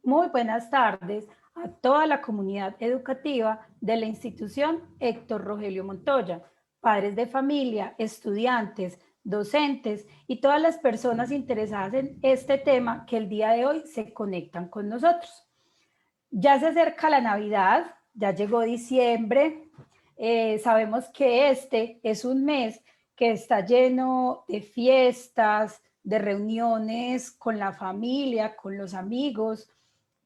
Muy buenas tardes a toda la comunidad educativa de la institución Héctor Rogelio Montoya, padres de familia, estudiantes, docentes y todas las personas interesadas en este tema que el día de hoy se conectan con nosotros. Ya se acerca la Navidad, ya llegó diciembre, sabemos que este es un mes que está lleno de fiestas, de reuniones con la familia, con los amigos,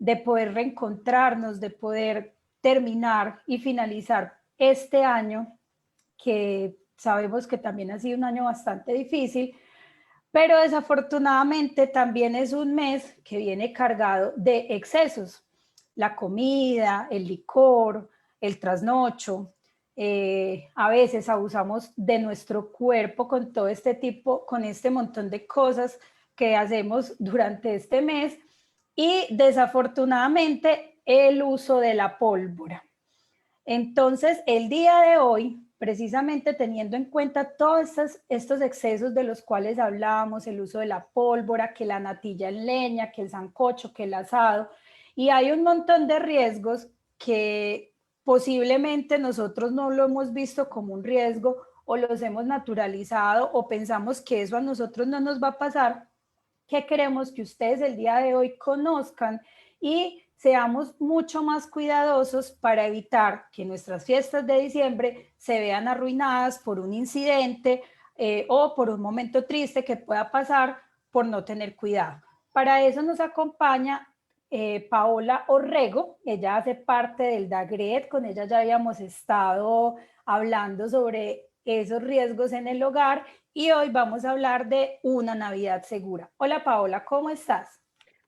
de poder reencontrarnos, de poder terminar y finalizar este año que sabemos que también ha sido un año bastante difícil, pero desafortunadamente también es un mes que viene cargado de excesos. La comida, el licor, el trasnocho, a veces abusamos de nuestro cuerpo con todo este tipo, con este montón de cosas que hacemos durante este mes y desafortunadamente el uso de la pólvora. Entonces, el día de hoy, precisamente teniendo en cuenta todos estos excesos de los cuales hablábamos, el uso de la pólvora, que la natilla en leña, que el sancocho, que el asado, y hay un montón de riesgos que posiblemente nosotros no lo hemos visto como un riesgo o los hemos naturalizado o pensamos que eso a nosotros no nos va a pasar, que queremos que ustedes el día de hoy conozcan y seamos mucho más cuidadosos para evitar que nuestras fiestas de diciembre se vean arruinadas por un incidente o por un momento triste que pueda pasar por no tener cuidado. Para eso nos acompaña Paola Orrego, ella hace parte del DAGRED, con ella ya habíamos estado hablando sobre esos riesgos en el hogar y hoy vamos a hablar de una Navidad segura. Hola Paola, ¿cómo estás?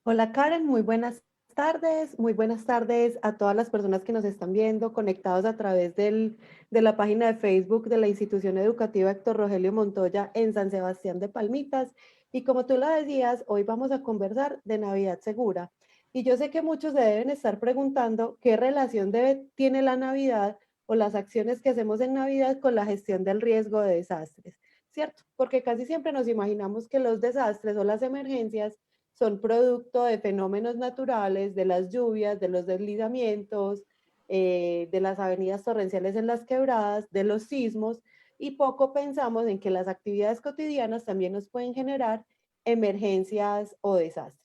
Hola Karen, muy buenas tardes. Muy buenas tardes a todas las personas que nos están viendo, conectados a través de la página de Facebook de la institución educativa Héctor Rogelio Montoya en San Sebastián de Palmitas. Y como tú lo decías, hoy vamos a conversar de Navidad segura. Y yo sé que muchos se deben estar preguntando qué relación tiene la Navidad o las acciones que hacemos en Navidad con la gestión del riesgo de desastres, ¿cierto? Porque casi siempre nos imaginamos que los desastres o las emergencias son producto de fenómenos naturales, de las lluvias, de los deslizamientos, de las avenidas torrenciales en las quebradas, de los sismos, y poco pensamos en que las actividades cotidianas también nos pueden generar emergencias o desastres.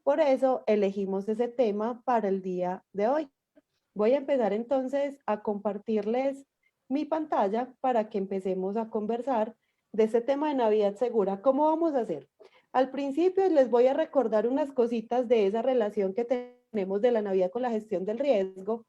Por eso elegimos ese tema para el día de hoy. Voy a empezar entonces a compartirles mi pantalla para que empecemos a conversar de este tema de Navidad segura. ¿Cómo vamos a hacer? Al principio les voy a recordar unas cositas de esa relación que tenemos de la Navidad con la gestión del riesgo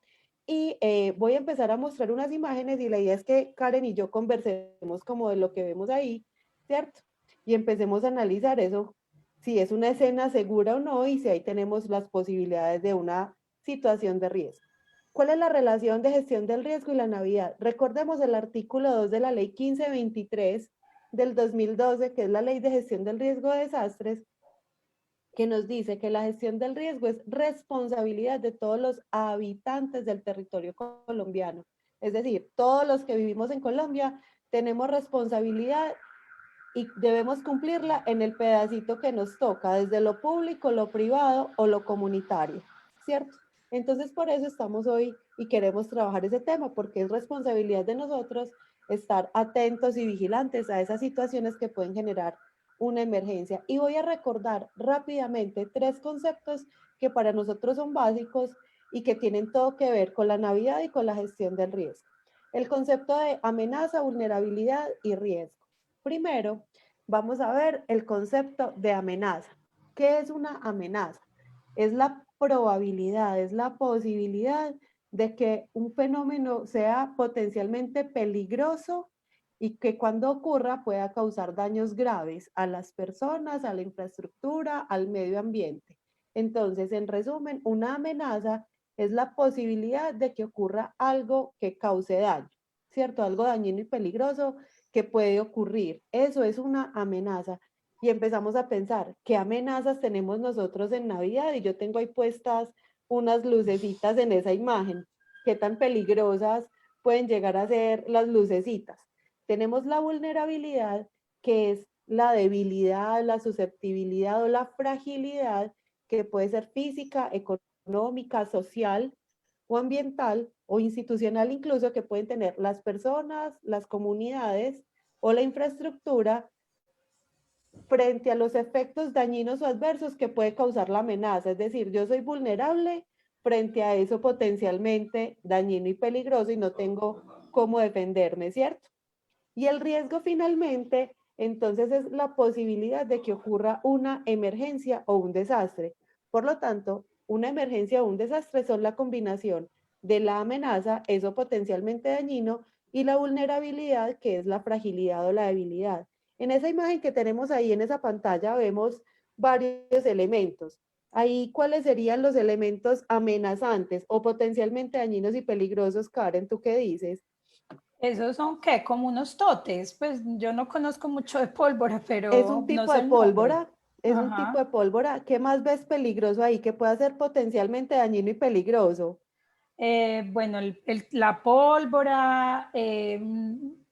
y voy a empezar a mostrar unas imágenes y la idea es que Karen y yo conversemos como de lo que vemos ahí, ¿cierto? Y empecemos a analizar eso, si es una escena segura o no y si ahí tenemos las posibilidades de una situación de riesgo. ¿Cuál es la relación de gestión del riesgo y la Navidad? Recordemos el artículo 2 de la ley 1523 del 2012, que es la ley de gestión del riesgo de desastres, que nos dice que la gestión del riesgo es responsabilidad de todos los habitantes del territorio colombiano. Es decir, todos los que vivimos en Colombia tenemos responsabilidad y debemos cumplirla en el pedacito que nos toca, desde lo público, lo privado o lo comunitario, ¿cierto? Entonces, por eso estamos hoy y queremos trabajar ese tema, porque es responsabilidad de nosotros estar atentos y vigilantes a esas situaciones que pueden generar una emergencia. Y voy a recordar rápidamente tres conceptos que para nosotros son básicos y que tienen todo que ver con la Navidad y con la gestión del riesgo. El concepto de amenaza, vulnerabilidad y riesgo. Primero, vamos a ver el concepto de amenaza. ¿Qué es una amenaza? Es la probabilidad, es la posibilidad de que un fenómeno sea potencialmente peligroso y que cuando ocurra pueda causar daños graves a las personas, a la infraestructura, al medio ambiente. Entonces, en resumen, una amenaza es la posibilidad de que ocurra algo que cause daño, ¿cierto? Algo dañino y peligroso que puede ocurrir. Eso es una amenaza. Y empezamos a pensar, ¿qué amenazas tenemos nosotros en Navidad? Y yo tengo ahí puestas unas lucecitas en esa imagen. ¿Qué tan peligrosas pueden llegar a ser las lucecitas? Tenemos la vulnerabilidad, que es la debilidad, la susceptibilidad o la fragilidad que puede ser física, económica, social o ambiental o institucional incluso, que pueden tener las personas, las comunidades o la infraestructura frente a los efectos dañinos o adversos que puede causar la amenaza. Es decir, yo soy vulnerable frente a eso potencialmente dañino y peligroso y no tengo cómo defenderme, ¿cierto? Y el riesgo finalmente, entonces, es la posibilidad de que ocurra una emergencia o un desastre. Por lo tanto, una emergencia o un desastre son la combinación de la amenaza, eso potencialmente dañino, y la vulnerabilidad, que es la fragilidad o la debilidad. En esa imagen que tenemos ahí en esa pantalla vemos varios elementos. Ahí, ¿cuáles serían los elementos amenazantes o potencialmente dañinos y peligrosos, Karen? ¿Tú qué dices? ¿Esos son qué? Como unos totes. Pues yo no conozco mucho de pólvora, Es pero un no tipo sé de el nombre. pólvora, es un tipo Ajá. de pólvora. ¿Qué más ves peligroso ahí que pueda ser potencialmente dañino y peligroso? Bueno, la pólvora,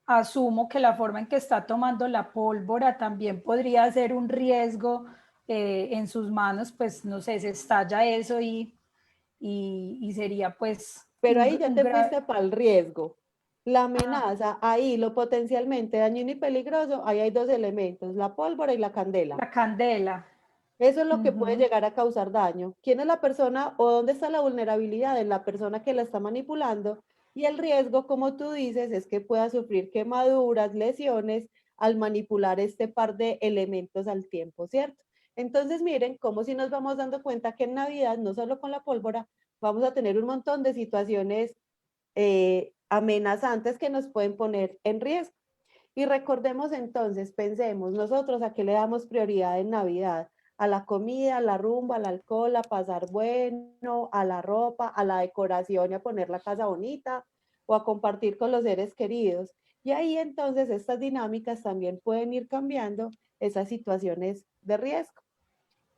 asumo que la forma en que está tomando la pólvora también podría ser un riesgo en sus manos, pues no sé, se estalla eso y sería pues Pero un, ahí ya un te grave, fuiste para el riesgo. La ah, amenaza, ahí lo potencialmente dañino y peligroso, ahí hay dos elementos, la pólvora y la candela. la candela. Eso es lo que puede Ujú. llegar a causar daño. ¿Quién es la persona o dónde está la vulnerabilidad? En la persona que la está manipulando. Y el riesgo, como tú dices, es que pueda sufrir quemaduras, lesiones al manipular este par de elementos al tiempo, ¿cierto? Entonces, miren cómo si nos vamos dando cuenta que en Navidad, no solo con la pólvora, vamos a tener un montón de situaciones amenazantes que nos pueden poner en riesgo. Y recordemos entonces, pensemos, nosotros a qué le damos prioridad en Navidad, a la comida, a la rumba, al alcohol, a pasar bueno, a la ropa, a la decoración y a poner la casa bonita o a compartir con los seres queridos. Y ahí entonces estas dinámicas también pueden ir cambiando esas situaciones de riesgo.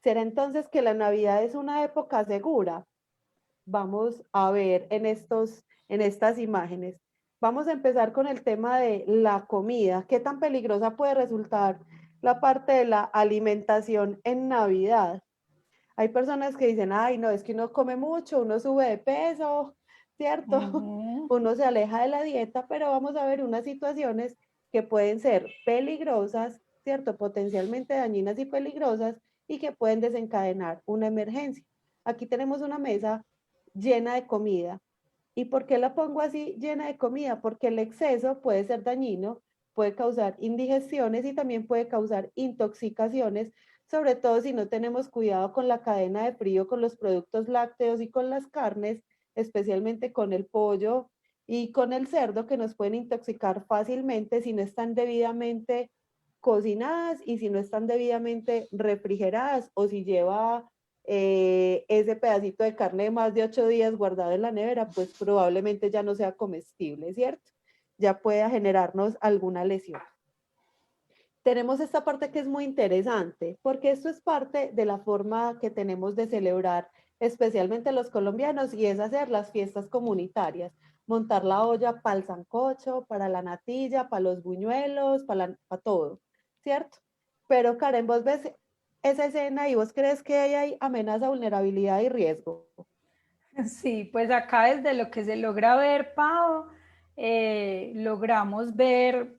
¿Será entonces que la Navidad es una época segura? Vamos a ver en estas imágenes. Vamos a empezar con el tema de la comida. ¿Qué tan peligrosa puede resultar la parte de la alimentación en Navidad? Hay personas que dicen, ay, no, es que uno come mucho, uno sube de peso, ¿cierto? Ujú. Uno se aleja de la dieta, pero vamos a ver unas situaciones que pueden ser peligrosas, ¿cierto? Potencialmente dañinas y peligrosas y que pueden desencadenar una emergencia. Aquí tenemos una mesa llena de comida. ¿Y por qué la pongo así llena de comida? Porque el exceso puede ser dañino, puede causar indigestiones y también puede causar intoxicaciones, sobre todo si no tenemos cuidado con la cadena de frío, con los productos lácteos y con las carnes, especialmente con el pollo y con el cerdo, que nos pueden intoxicar fácilmente si no están debidamente cocinadas y si no están debidamente refrigeradas o si lleva ese pedacito de carne de más de 8 días guardado en la nevera, pues probablemente ya no sea comestible, ¿cierto? Ya pueda generarnos alguna lesión. Tenemos esta parte que es muy interesante, porque esto es parte de la forma que tenemos de celebrar, especialmente los colombianos, y es hacer las fiestas comunitarias, montar la olla para el sancocho, para la natilla, para los buñuelos, para todo, ¿cierto? Pero Karen, vos ves esa escena y vos crees que ahí hay amenaza, vulnerabilidad y riesgo. Sí, pues acá desde lo que se logra ver, Pau, logramos ver,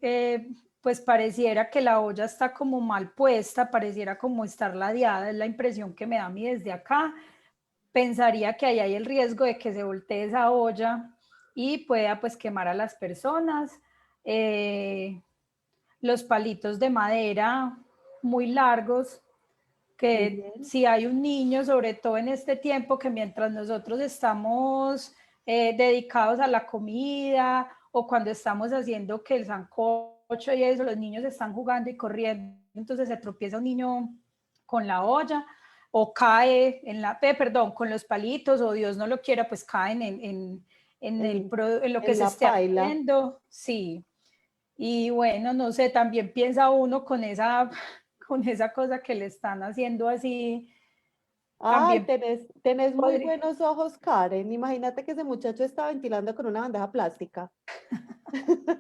pues pareciera que la olla está como mal puesta, pareciera como estar ladeada, es la impresión que me da a mí desde acá. Pensaría que ahí hay el riesgo de que se voltee esa olla y pueda pues quemar a las personas. Eh, los palitos de madera muy largos, Muy que bien. si hay un niño, sobre todo en este tiempo, que mientras nosotros estamos dedicados a la comida o cuando estamos haciendo que el sancocho y eso, los niños están jugando y corriendo, entonces se tropieza un niño con la olla o cae perdón, con los palitos o Dios no lo quiera, pues caen En, en lo que en se la esté paila. haciendo, sí. Y bueno, no sé, también piensa uno con esa, con esa cosa que le están haciendo así Ay, También tenés muy podría. buenos ojos, Karen. Imagínate que ese muchacho está ventilando con una bandeja plástica. Ah,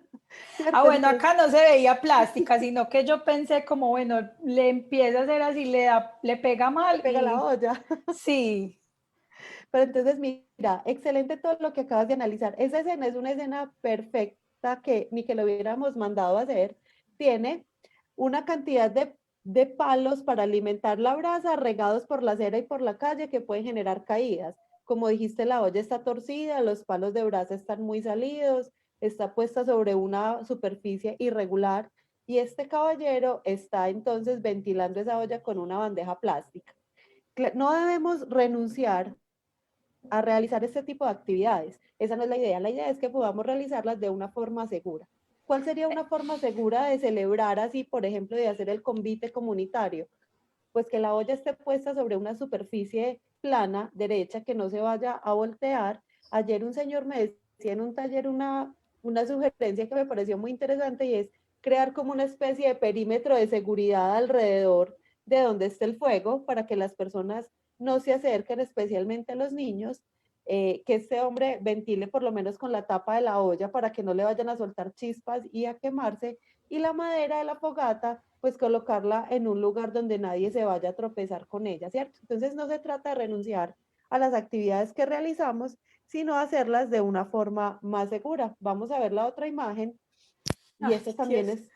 ¿Cierto? bueno, Entonces, acá no se veía plástica, sino que yo pensé como, bueno, le empieza a hacer así, le pega le mal pega la y olla. sí, Pero entonces, mira, excelente todo lo que acabas de analizar. Esa escena es una escena perfecta que ni que lo hubiéramos mandado a hacer. Tiene una cantidad de palos para alimentar la brasa regados por la acera y por la calle que pueden generar caídas. Como dijiste, la olla está torcida, los palos de brasa están muy salidos, está puesta sobre una superficie irregular y este caballero está entonces ventilando esa olla con una bandeja plástica. No debemos renunciar a realizar este tipo de actividades. Esa no es la idea. La idea es que podamos realizarlas de una forma segura. ¿Cuál sería una forma segura de celebrar así, por ejemplo, de hacer el convite comunitario? Pues que la olla esté puesta sobre una superficie plana, derecha, que no se vaya a voltear. Ayer un señor me decía en un taller una sugerencia que me pareció muy interesante y es crear como una especie de perímetro de seguridad alrededor de donde esté el fuego para que las personas no se acerquen, especialmente a los niños, que este hombre ventile por lo menos con la tapa de la olla para que no le vayan a soltar chispas y a quemarse, y la madera de la fogata, pues colocarla en un lugar donde nadie se vaya a tropezar con ella, ¿cierto? Entonces no se trata de renunciar a las actividades que realizamos, sino hacerlas de una forma más segura. Vamos a ver la otra imagen, y ay, esto también Dios. es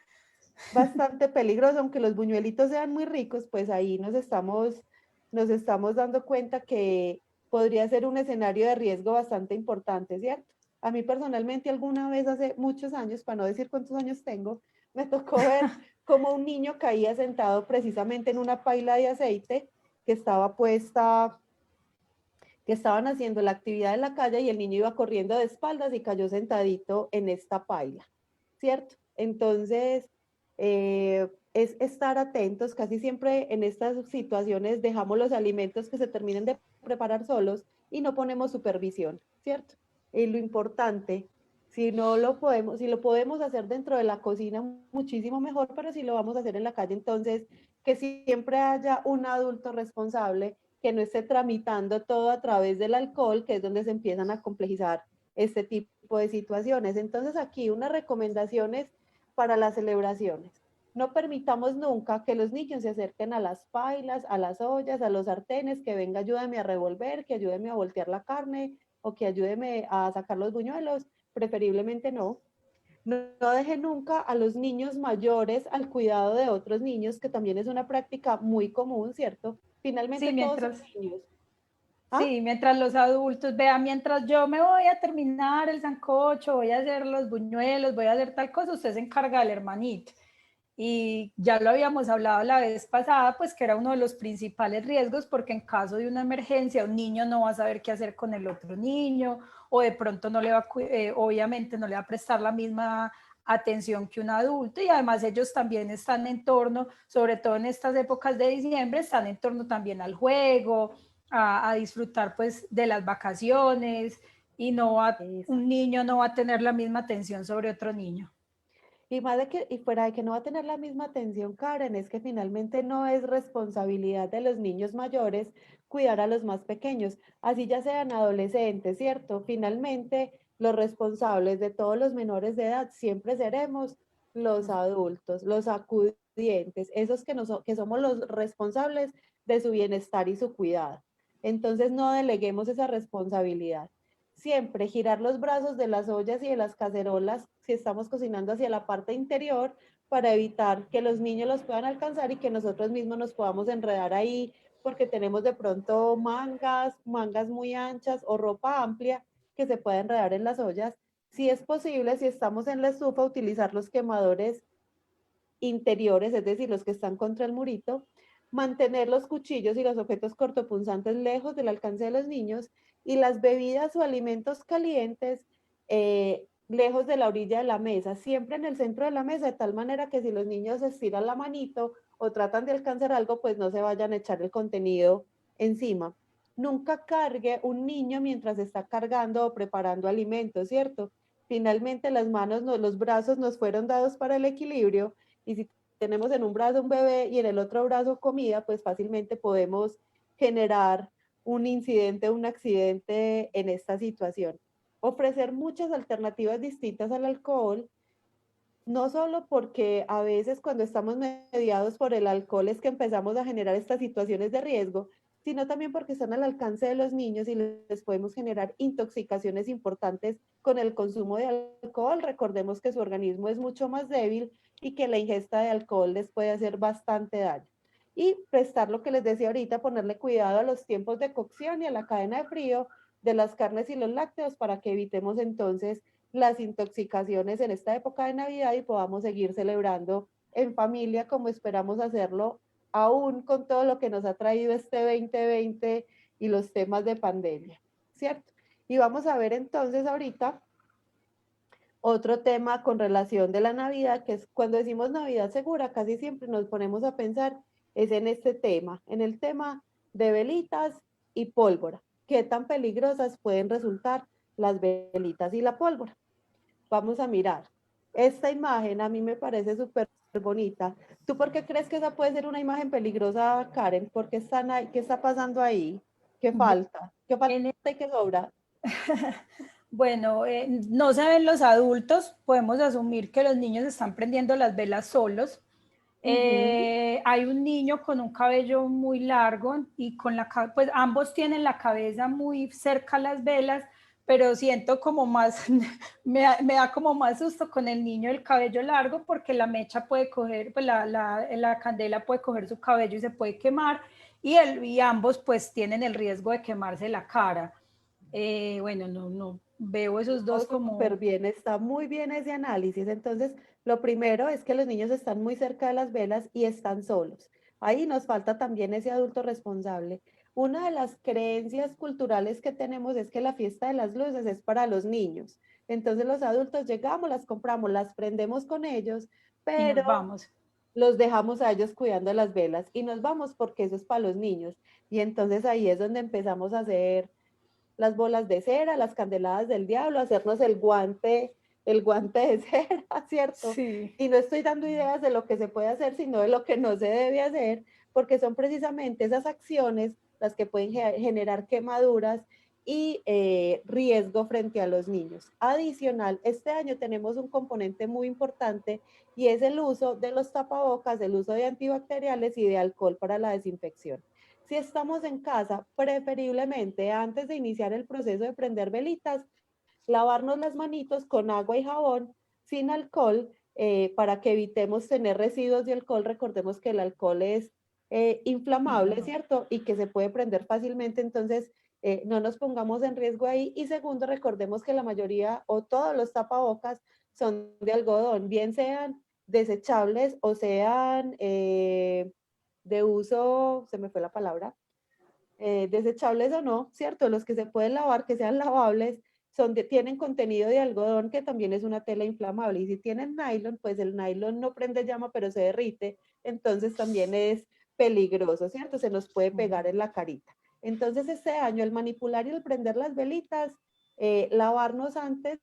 bastante peligroso, aunque los buñuelitos sean muy ricos, pues ahí nos estamos dando cuenta que podría ser un escenario de riesgo bastante importante, ¿cierto? A mí personalmente alguna vez hace muchos años, para no decir cuántos años tengo, me tocó ver cómo un niño caía sentado precisamente en una paila de aceite que estaba puesta, que estaban haciendo la actividad en la calle y el niño iba corriendo de espaldas y cayó sentadito en esta paila, ¿cierto? Entonces, es estar atentos, casi siempre en estas situaciones dejamos los alimentos que se terminen de preparar solos y no ponemos supervisión, ¿cierto? Y lo importante, si no lo podemos, si lo podemos hacer dentro de la cocina, muchísimo mejor, pero si lo vamos a hacer en la calle, entonces que siempre haya un adulto responsable que no esté tramitando todo a través del alcohol, que es donde se empiezan a complejizar este tipo de situaciones. Entonces aquí unas recomendaciones para las celebraciones. No permitamos nunca que los niños se acerquen a las pailas, a las ollas, a los sartenes, que venga, ayúdame a revolver, que ayúdeme a voltear la carne o que ayúdeme a sacar los buñuelos. Preferiblemente no. No deje nunca a los niños mayores al cuidado de otros niños, que también es una práctica muy común, ¿cierto? Sí, Finalmente todos son niños. ¿Ah? sí, mientras los adultos vean, mientras yo me voy a terminar el sancocho, voy a hacer los buñuelos, voy a hacer tal cosa, usted se encarga del hermanito. Y ya lo habíamos hablado la vez pasada, pues que era uno de los principales riesgos, porque en caso de una emergencia un niño no va a saber qué hacer con el otro niño, o de pronto no le va, obviamente no le va a prestar la misma atención que un adulto, y además ellos también están en torno, sobre todo en estas épocas de diciembre, están en torno también al juego, a disfrutar pues de las vacaciones, y no va, un Exacto. niño no va a tener la misma atención sobre otro niño. Y más de que, y fuera de que no va a tener la misma atención, Karen, es que finalmente no es responsabilidad de los niños mayores cuidar a los más pequeños, así ya sean adolescentes, ¿cierto? Finalmente, los responsables de todos los menores de edad siempre seremos los adultos, los acudientes, esos que, que somos los responsables de su bienestar y su cuidado. Entonces, no deleguemos esa responsabilidad. Siempre girar los brazos de las ollas y de las cacerolas si estamos cocinando hacia la parte interior, para evitar que los niños los puedan alcanzar y que nosotros mismos nos podamos enredar ahí porque tenemos de pronto mangas muy anchas o ropa amplia que se puede enredar en las ollas. Si es posible, si estamos en la estufa, utilizar los quemadores interiores, es decir, los que están contra el murito, mantener los cuchillos y los objetos cortopunzantes lejos del alcance de los niños, y las bebidas o alimentos calientes lejos de la orilla de la mesa, siempre en el centro de la mesa, de tal manera que si los niños estiran la manito o tratan de alcanzar algo, pues no se vayan a echar el contenido encima. Nunca cargue un niño mientras está cargando o preparando alimentos, ¿cierto? Finalmente las manos, los brazos nos fueron dados para el equilibrio, y si tenemos en un brazo un bebé y en el otro brazo comida, pues fácilmente podemos generar un incidente, un accidente en esta situación. Ofrecer muchas alternativas distintas al alcohol, no solo porque a veces cuando estamos mediados por el alcohol es que empezamos a generar estas situaciones de riesgo, sino también porque están al alcance de los niños y les podemos generar intoxicaciones importantes con el consumo de alcohol. Recordemos que su organismo es mucho más débil y que la ingesta de alcohol les puede hacer bastante daño. Y prestar lo que les decía ahorita, ponerle cuidado a los tiempos de cocción y a la cadena de frío de las carnes y los lácteos para que evitemos entonces las intoxicaciones en esta época de Navidad y podamos seguir celebrando en familia como esperamos hacerlo aún con todo lo que nos ha traído este 2020 y los temas de pandemia, ¿cierto? Y vamos a ver entonces ahorita otro tema con relación de la Navidad, que es cuando decimos Navidad segura, casi siempre nos ponemos a pensar es en este tema, en el tema de velitas y pólvora. ¿Qué tan peligrosas pueden resultar las velitas y la pólvora? Vamos a mirar. Esta imagen a mí me parece súper bonita. ¿Tú por qué crees que esa puede ser una imagen peligrosa, Karen? ¿Por qué están ahí? ¿Qué está pasando ahí? ¿Qué Bu- falta? ¿Qué falta en y qué sobra? Bueno, no se ven los adultos, podemos asumir que los niños están prendiendo las velas solos. Ujú. Hay un niño con un cabello muy largo y pues ambos tienen la cabeza muy cerca a las velas, pero siento como más, me da como más susto con el niño del cabello largo porque la mecha puede coger, pues la candela puede coger su cabello y se puede quemar y ambos pues tienen el riesgo de quemarse la cara. Bueno, no, veo esos dos Súper como... bien, está muy bien ese análisis. Entonces, lo primero es que los niños están muy cerca de las velas y están solos. Ahí nos falta también ese adulto responsable. Una de las creencias culturales que tenemos es que la fiesta de las luces es para los niños. Entonces, los adultos llegamos, las compramos, las prendemos con ellos, Y pero nos vamos. los dejamos a ellos cuidando las velas y nos vamos porque eso es para los niños. Y entonces ahí es donde empezamos a hacer las bolas de cera, las candeladas del diablo, hacernos el guante de cera, ¿cierto? Sí. Y no estoy dando ideas de lo que se puede hacer, sino de lo que no se debe hacer, porque son precisamente esas acciones las que pueden generar quemaduras y riesgo frente a los niños. Adicional, este año tenemos un componente muy importante y es el uso de los tapabocas, el uso de antibacteriales y de alcohol para la desinfección. Si estamos en casa, preferiblemente antes de iniciar el proceso de prender velitas, lavarnos las manitos con agua y jabón sin alcohol para que evitemos tener residuos de alcohol. Recordemos que el alcohol es inflamable, ¿cierto? Y que se puede prender fácilmente, entonces no nos pongamos en riesgo ahí. Y segundo, recordemos que la mayoría o todos los tapabocas son de algodón, bien sean desechables o sean de uso, se me fue la palabra, desechables o no, ¿cierto? Los que se pueden lavar, que sean lavables, tienen contenido de algodón, que también es una tela inflamable. Y si tienen nylon, pues el nylon no prende llama, pero se derrite, entonces también es peligroso, ¿cierto? Se nos puede pegar en la carita. Entonces, este año, el manipular y el prender las velitas, lavarnos antes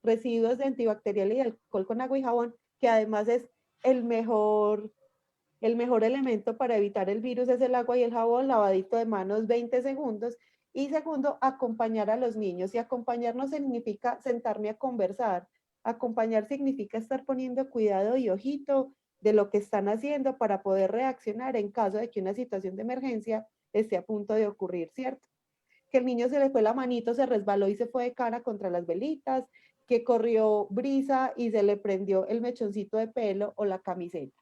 residuos de antibacterial y de alcohol con agua y jabón, que además es el mejor el mejor elemento para evitar el virus es el agua y el jabón, lavadito de manos 20 segundos. Y segundo, acompañar a los niños. Y acompañar no significa sentarme a conversar. Acompañar significa estar poniendo cuidado y ojito de lo que están haciendo para poder reaccionar en caso de que una situación de emergencia esté a punto de ocurrir, ¿cierto? Que el niño se le fue la manito, se resbaló y se fue de cara contra las velitas, que corrió brisa y se le prendió el mechoncito de pelo o la camiseta.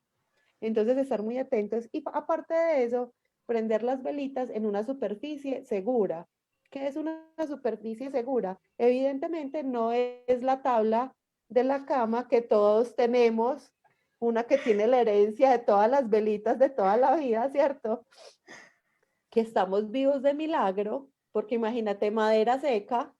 Entonces, estar muy atentos y aparte de eso, prender las velitas en una superficie segura. ¿Qué es una superficie segura? Evidentemente no es la tabla de la cama que todos tenemos, una que tiene la herencia de todas las velitas de toda la vida, ¿cierto? Que estamos vivos de milagro, porque imagínate madera seca,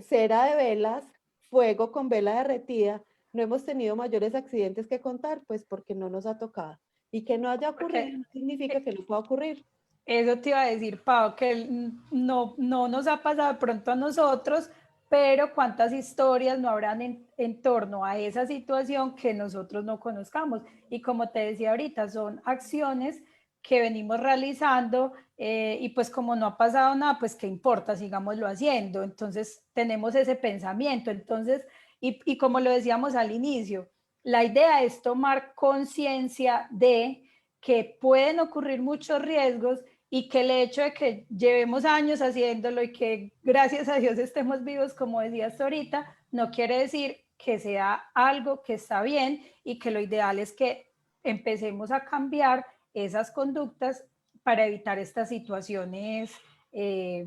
cera de velas, fuego con vela derretida, no hemos tenido mayores accidentes que contar, pues porque no nos ha tocado. Y que no haya ocurrido Porque no significa que no pueda ocurrir. eso te iba a decir, Pau, que no nos ha pasado de pronto a nosotros, pero cuántas historias no habrán en torno a esa situación que nosotros no conozcamos. Y como te decía ahorita, son acciones que venimos realizando y pues como no ha pasado nada, pues qué importa, sigámoslo haciendo. Entonces tenemos ese pensamiento. Entonces, y como lo decíamos al inicio, la idea es tomar conciencia de que pueden ocurrir muchos riesgos y que el hecho de que llevemos años haciéndolo y que gracias a Dios estemos vivos, como decías ahorita, no quiere decir que sea algo que está bien y que lo ideal es que empecemos a cambiar esas conductas para evitar estas situaciones que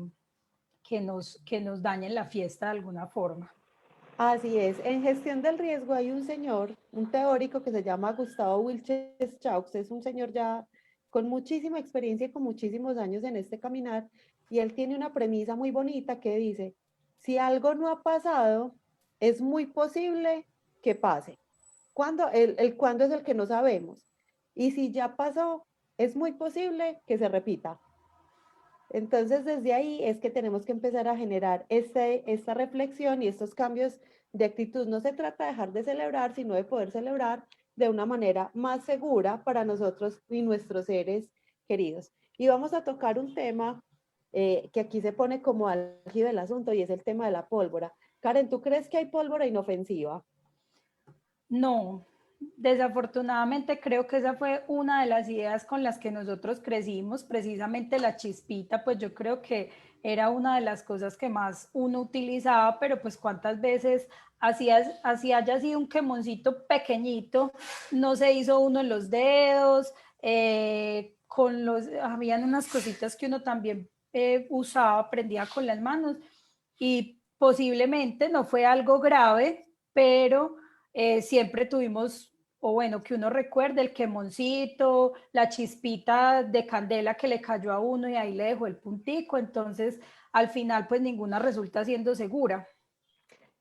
nos dañen la fiesta de alguna forma. Así es, en gestión del riesgo hay un señor, un teórico que se llama Gustavo Wilches Chaux, es un señor ya con muchísima experiencia y con muchísimos años en este caminar, y él tiene una premisa muy bonita que dice, si algo no ha pasado, es muy posible que pase. ¿Cuándo? El cuándo es el que no sabemos. Y si ya pasó, es muy posible que se repita. Entonces, desde ahí es que tenemos que empezar a generar esta reflexión y estos cambios de actitud. No se trata de dejar de celebrar, sino de poder celebrar de una manera más segura para nosotros y nuestros seres queridos. Y vamos a tocar un tema que aquí se pone como álgido el asunto y es el tema de la pólvora. Karen, ¿tú crees que hay pólvora inofensiva? No, desafortunadamente creo que esa fue una de las ideas con las que nosotros crecimos, precisamente la chispita, pues yo creo que era una de las cosas que más uno utilizaba, pero pues cuántas veces así haya sido un quemoncito pequeñito, no se hizo uno en los dedos, habían unas cositas que uno también usaba, prendía con las manos y posiblemente no fue algo grave, pero siempre tuvimos, o bueno, que uno recuerde el quemoncito, la chispita de candela que le cayó a uno y ahí le dejó el puntico, entonces al final pues ninguna resulta siendo segura.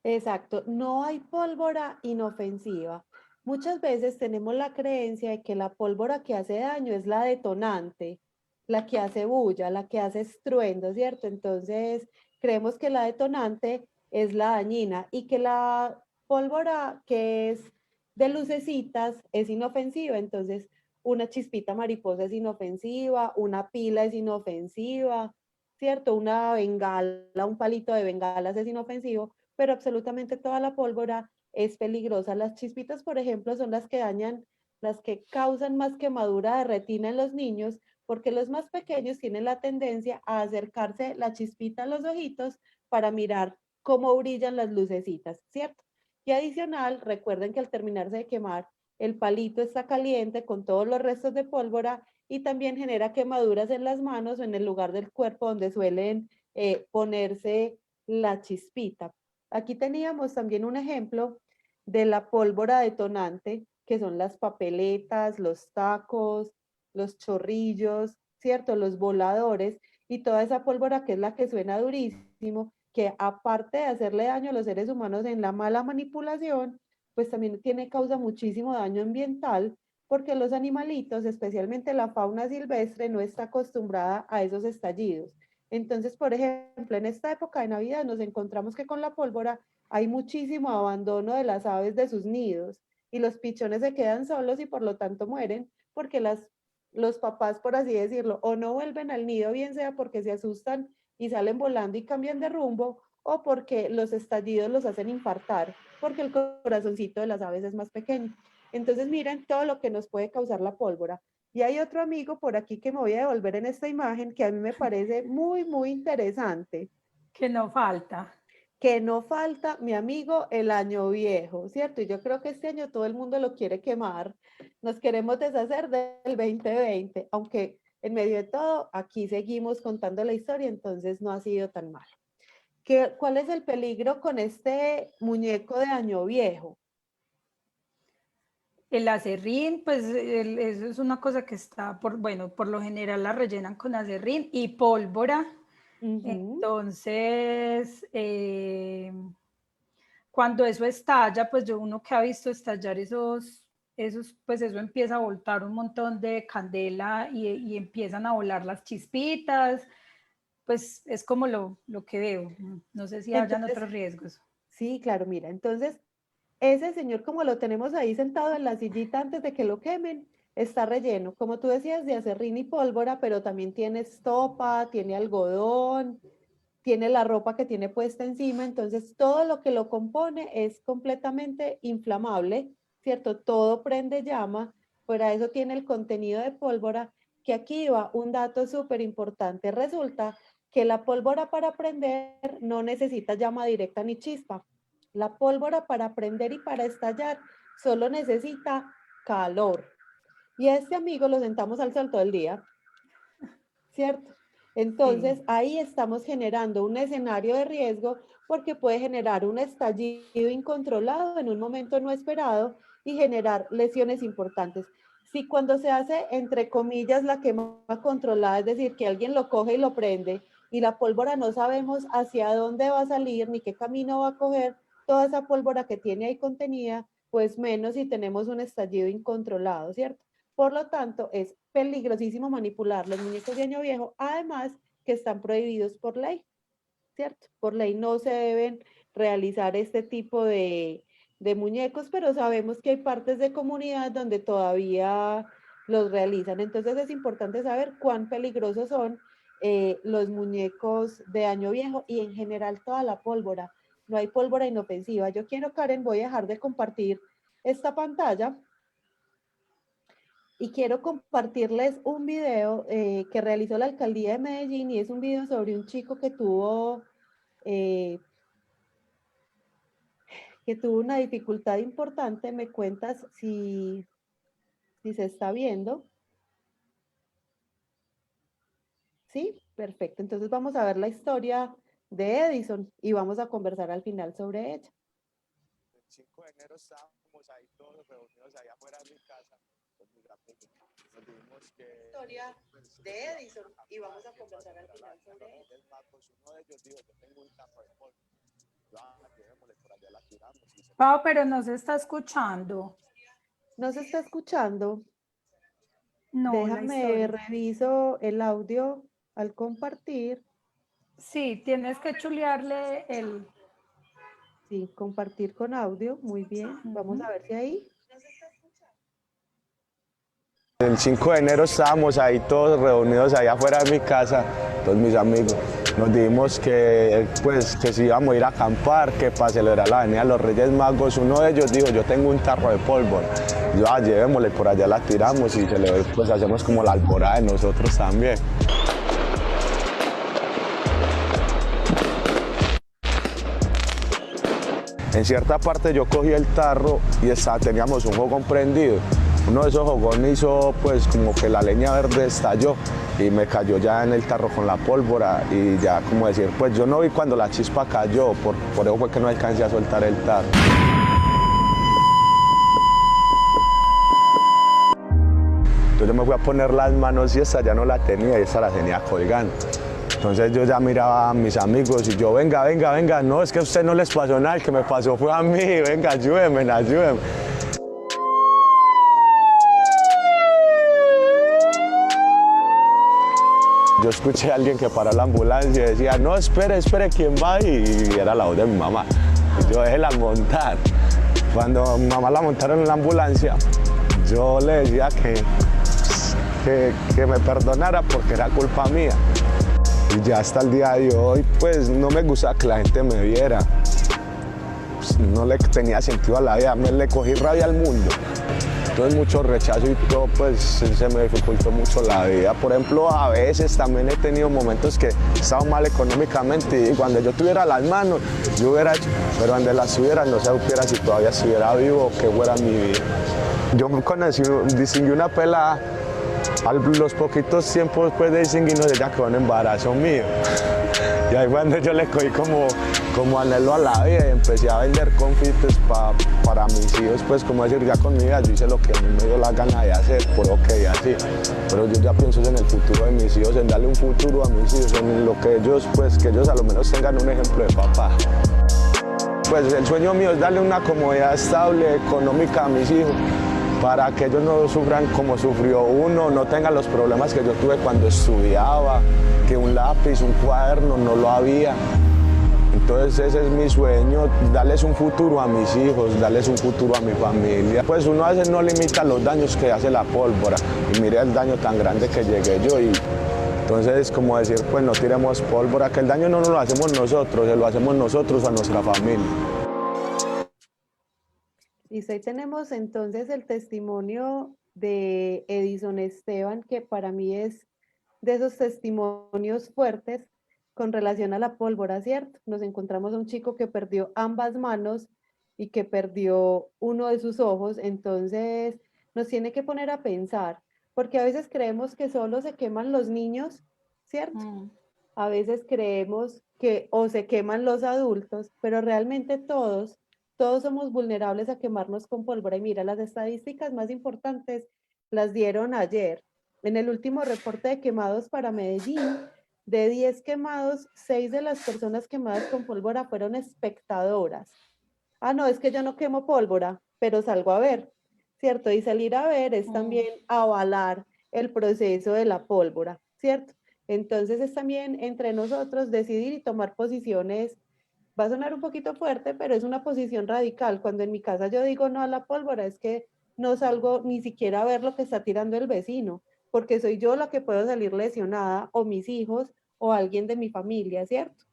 Exacto, no hay pólvora inofensiva. Muchas veces tenemos la creencia de que la pólvora que hace daño es la detonante, la que hace bulla, la que hace estruendo, ¿cierto? Entonces, creemos que la detonante es la dañina y que la pólvora que es de lucecitas es inofensiva. Entonces, una chispita mariposa es inofensiva, una pila es inofensiva, ¿cierto? Una bengala, un palito de bengalas es inofensivo, pero absolutamente toda la pólvora es peligrosa. Las chispitas, por ejemplo, son las que dañan, las que causan más quemadura de retina en los niños, porque los más pequeños tienen la tendencia a acercarse la chispita a los ojitos para mirar cómo brillan las lucecitas, ¿cierto? Y adicional, recuerden que al terminarse de quemar, el palito está caliente con todos los restos de pólvora y también genera quemaduras en las manos o en el lugar del cuerpo donde suelen ponerse la chispita. Aquí teníamos también un ejemplo de la pólvora detonante, que son las papeletas, los tacos, los chorrillos, ¿cierto? Los voladores y toda esa pólvora que es la que suena durísimo, que aparte de hacerle daño a los seres humanos en la mala manipulación, pues también causa muchísimo daño ambiental porque los animalitos, especialmente la fauna silvestre, no está acostumbrada a esos estallidos. Entonces, por ejemplo, en esta época de Navidad nos encontramos que con la pólvora hay muchísimo abandono de las aves de sus nidos y los pichones se quedan solos y por lo tanto mueren porque los papás, por así decirlo, o no vuelven al nido, bien sea porque se asustan y salen volando y cambian de rumbo, o porque los estallidos los hacen infartar, porque el corazoncito de las aves es más pequeño. Entonces, miren todo lo que nos puede causar la pólvora. Y hay otro amigo por aquí que me voy a devolver en esta imagen que a mí me parece muy, muy interesante. Que no falta. Que no falta, mi amigo, el año viejo, ¿cierto? Y yo creo que este año todo el mundo lo quiere quemar. Nos queremos deshacer del 2020, aunque en medio de todo, aquí seguimos contando la historia, entonces no ha sido tan malo. ¿Cuál es el peligro con este muñeco de año viejo? El acerrín, pues eso es una cosa que está bueno, por lo general la rellenan con acerrín y pólvora. Ujú. Entonces, cuando eso estalla, pues uno que ha visto estallar pues eso empieza a voltar un montón de candela y empiezan a volar las chispitas, pues es como lo que veo. No sé si hayan Entonces, otros riesgos. sí, claro, mira, entonces ese señor como lo tenemos ahí sentado en la sillita antes de que lo quemen, está relleno, como tú decías, de aserrín y pólvora, pero también tiene estopa, tiene algodón, tiene la ropa que tiene puesta encima, entonces todo lo que lo compone es completamente inflamable, ¿cierto? Todo prende llama, fuera de eso tiene el contenido de pólvora, que aquí va un dato súper importante. Resulta que la pólvora para prender no necesita llama directa ni chispa. La pólvora para prender y para estallar solo necesita calor. Y a este amigo lo sentamos al sol todo el día, ¿cierto? Entonces, ahí estamos generando un escenario de riesgo porque puede generar un estallido incontrolado en un momento no esperado y generar lesiones importantes. Si cuando se hace, entre comillas, la quema controlada, es decir, que alguien lo coge y lo prende y la pólvora no sabemos hacia dónde va a salir ni qué camino va a coger, toda esa pólvora que tiene ahí contenida, pues menos si tenemos un estallido incontrolado, ¿cierto? Por lo tanto, es peligrosísimo manipular los muñecos de año viejo, además que están prohibidos por ley, ¿cierto? Por ley no se deben realizar este tipo de muñecos, pero sabemos que hay partes de comunidad donde todavía los realizan. Entonces es importante saber cuán peligrosos son los muñecos de año viejo y en general toda la pólvora. No hay pólvora inofensiva. Yo quiero, Karen, voy a dejar de compartir esta pantalla y quiero compartirles un video que realizó la alcaldía de Medellín y es un video sobre un chico que tuvo una dificultad importante. Me cuentas si se está viendo. ¿Sí? Perfecto. Entonces vamos a ver la historia de Edison y vamos a conversar al final sobre ella. El 5 de enero estábamos ahí todos reunidos allá afuera de mi casa. Nos dijimos que Historia de Edison y vamos a conversar al final sobre ella. Uno de ellos dijo, yo tengo un tapo de polvo. Llevémosle por allá, la tiramos. Pau, pero no se está escuchando. ¿No se está escuchando? No, déjame reviso el audio al compartir. Sí, tienes que chulearle el... Sí, compartir con audio, muy bien. Vamos a ver si ahí. El 5 de enero estábamos ahí todos reunidos allá afuera de mi casa, todos mis amigos. Nos dijimos que, pues, que si íbamos a ir a acampar, que para celebrar la venida de los Reyes Magos, uno de ellos dijo, yo tengo un tarro de pólvora. Yo, llevémosle, por allá la tiramos y pues hacemos como la alborada de nosotros también. En cierta parte yo cogí el tarro y teníamos un fogón prendido. Uno de esos fogones hizo pues como que la leña verde estalló y me cayó ya en el tarro con la pólvora y ya como decir, pues yo no vi cuando la chispa cayó, por eso fue que no alcancé a soltar el tarro. Entonces yo me fui a poner las manos y esta ya no la tenía y esta la tenía colgando. Entonces yo ya miraba a mis amigos y yo, venga, venga, venga, no, es que a usted no les pasó nada, el que me pasó fue a mí, venga, ayúdenme, ayúdenme. Yo escuché a alguien que paró la ambulancia y decía, no, espere, espere, ¿quién va ahí? Y era la voz de mi mamá. Y yo, déjela montar. Cuando mi mamá la montaron en la ambulancia, yo le decía que me perdonara porque era culpa mía. Y ya hasta el día de hoy, pues no me gusta que la gente me viera. Pues, no le tenía sentido a la vida, me le cogí rabia al mundo. Entonces mucho rechazo y todo, pues se me dificultó mucho la vida. Por ejemplo, a veces también he tenido momentos que he estado mal económicamente y cuando yo tuviera las manos, yo hubiera hecho, pero donde las tuviera, no sé si todavía estuviera vivo o qué fuera mi vida. Yo distinguí una pelada, a los poquitos tiempos después de distinguirnos, ella quedó en embarazo mío. Y ahí cuando yo le cogí como anhelo a la vida y empecé a vender confites para mis hijos, pues como decir, ya con mi vida yo hice lo que a mí me dio la gana de hacer, por ok, así. Pero yo ya pienso en el futuro de mis hijos, en darle un futuro a mis hijos, en lo que ellos, pues que ellos a lo menos tengan un ejemplo de papá. Pues el sueño mío es darle una comodidad estable, económica a mis hijos, para que ellos no sufran como sufrió uno, no tengan los problemas que yo tuve cuando estudiaba, que un lápiz, un cuaderno no lo había. Entonces ese es mi sueño, darles un futuro a mis hijos, darles un futuro a mi familia. Pues uno a veces no limita los daños que hace la pólvora y mire el daño tan grande que llegué yo y entonces es como decir, pues no tiremos pólvora, que el daño no nos lo hacemos nosotros, se lo hacemos nosotros a nuestra familia. Y ahí tenemos entonces el testimonio de Edison Esteban, que para mí es de esos testimonios fuertes con relación a la pólvora, ¿cierto? Nos encontramos a un chico que perdió ambas manos y que perdió uno de sus ojos, entonces nos tiene que poner a pensar, porque a veces creemos que solo se queman los niños, ¿cierto? A veces creemos que o se queman los adultos, pero realmente todos somos vulnerables a quemarnos con pólvora. Y mira, las estadísticas más importantes las dieron ayer. En el último reporte de quemados para Medellín, de 10 quemados, 6 de las personas quemadas con pólvora fueron espectadoras. Ah, no, es que yo no quemo pólvora, pero salgo a ver, ¿cierto? Y salir a ver es también avalar el proceso de la pólvora, ¿cierto? Entonces es también entre nosotros decidir y tomar posiciones. Va a sonar un poquito fuerte, pero es una posición radical. Cuando en mi casa yo digo no a la pólvora, es que no salgo ni siquiera a ver lo que está tirando el vecino, porque soy yo la que puedo salir lesionada, o mis hijos, o alguien de mi familia, ¿cierto?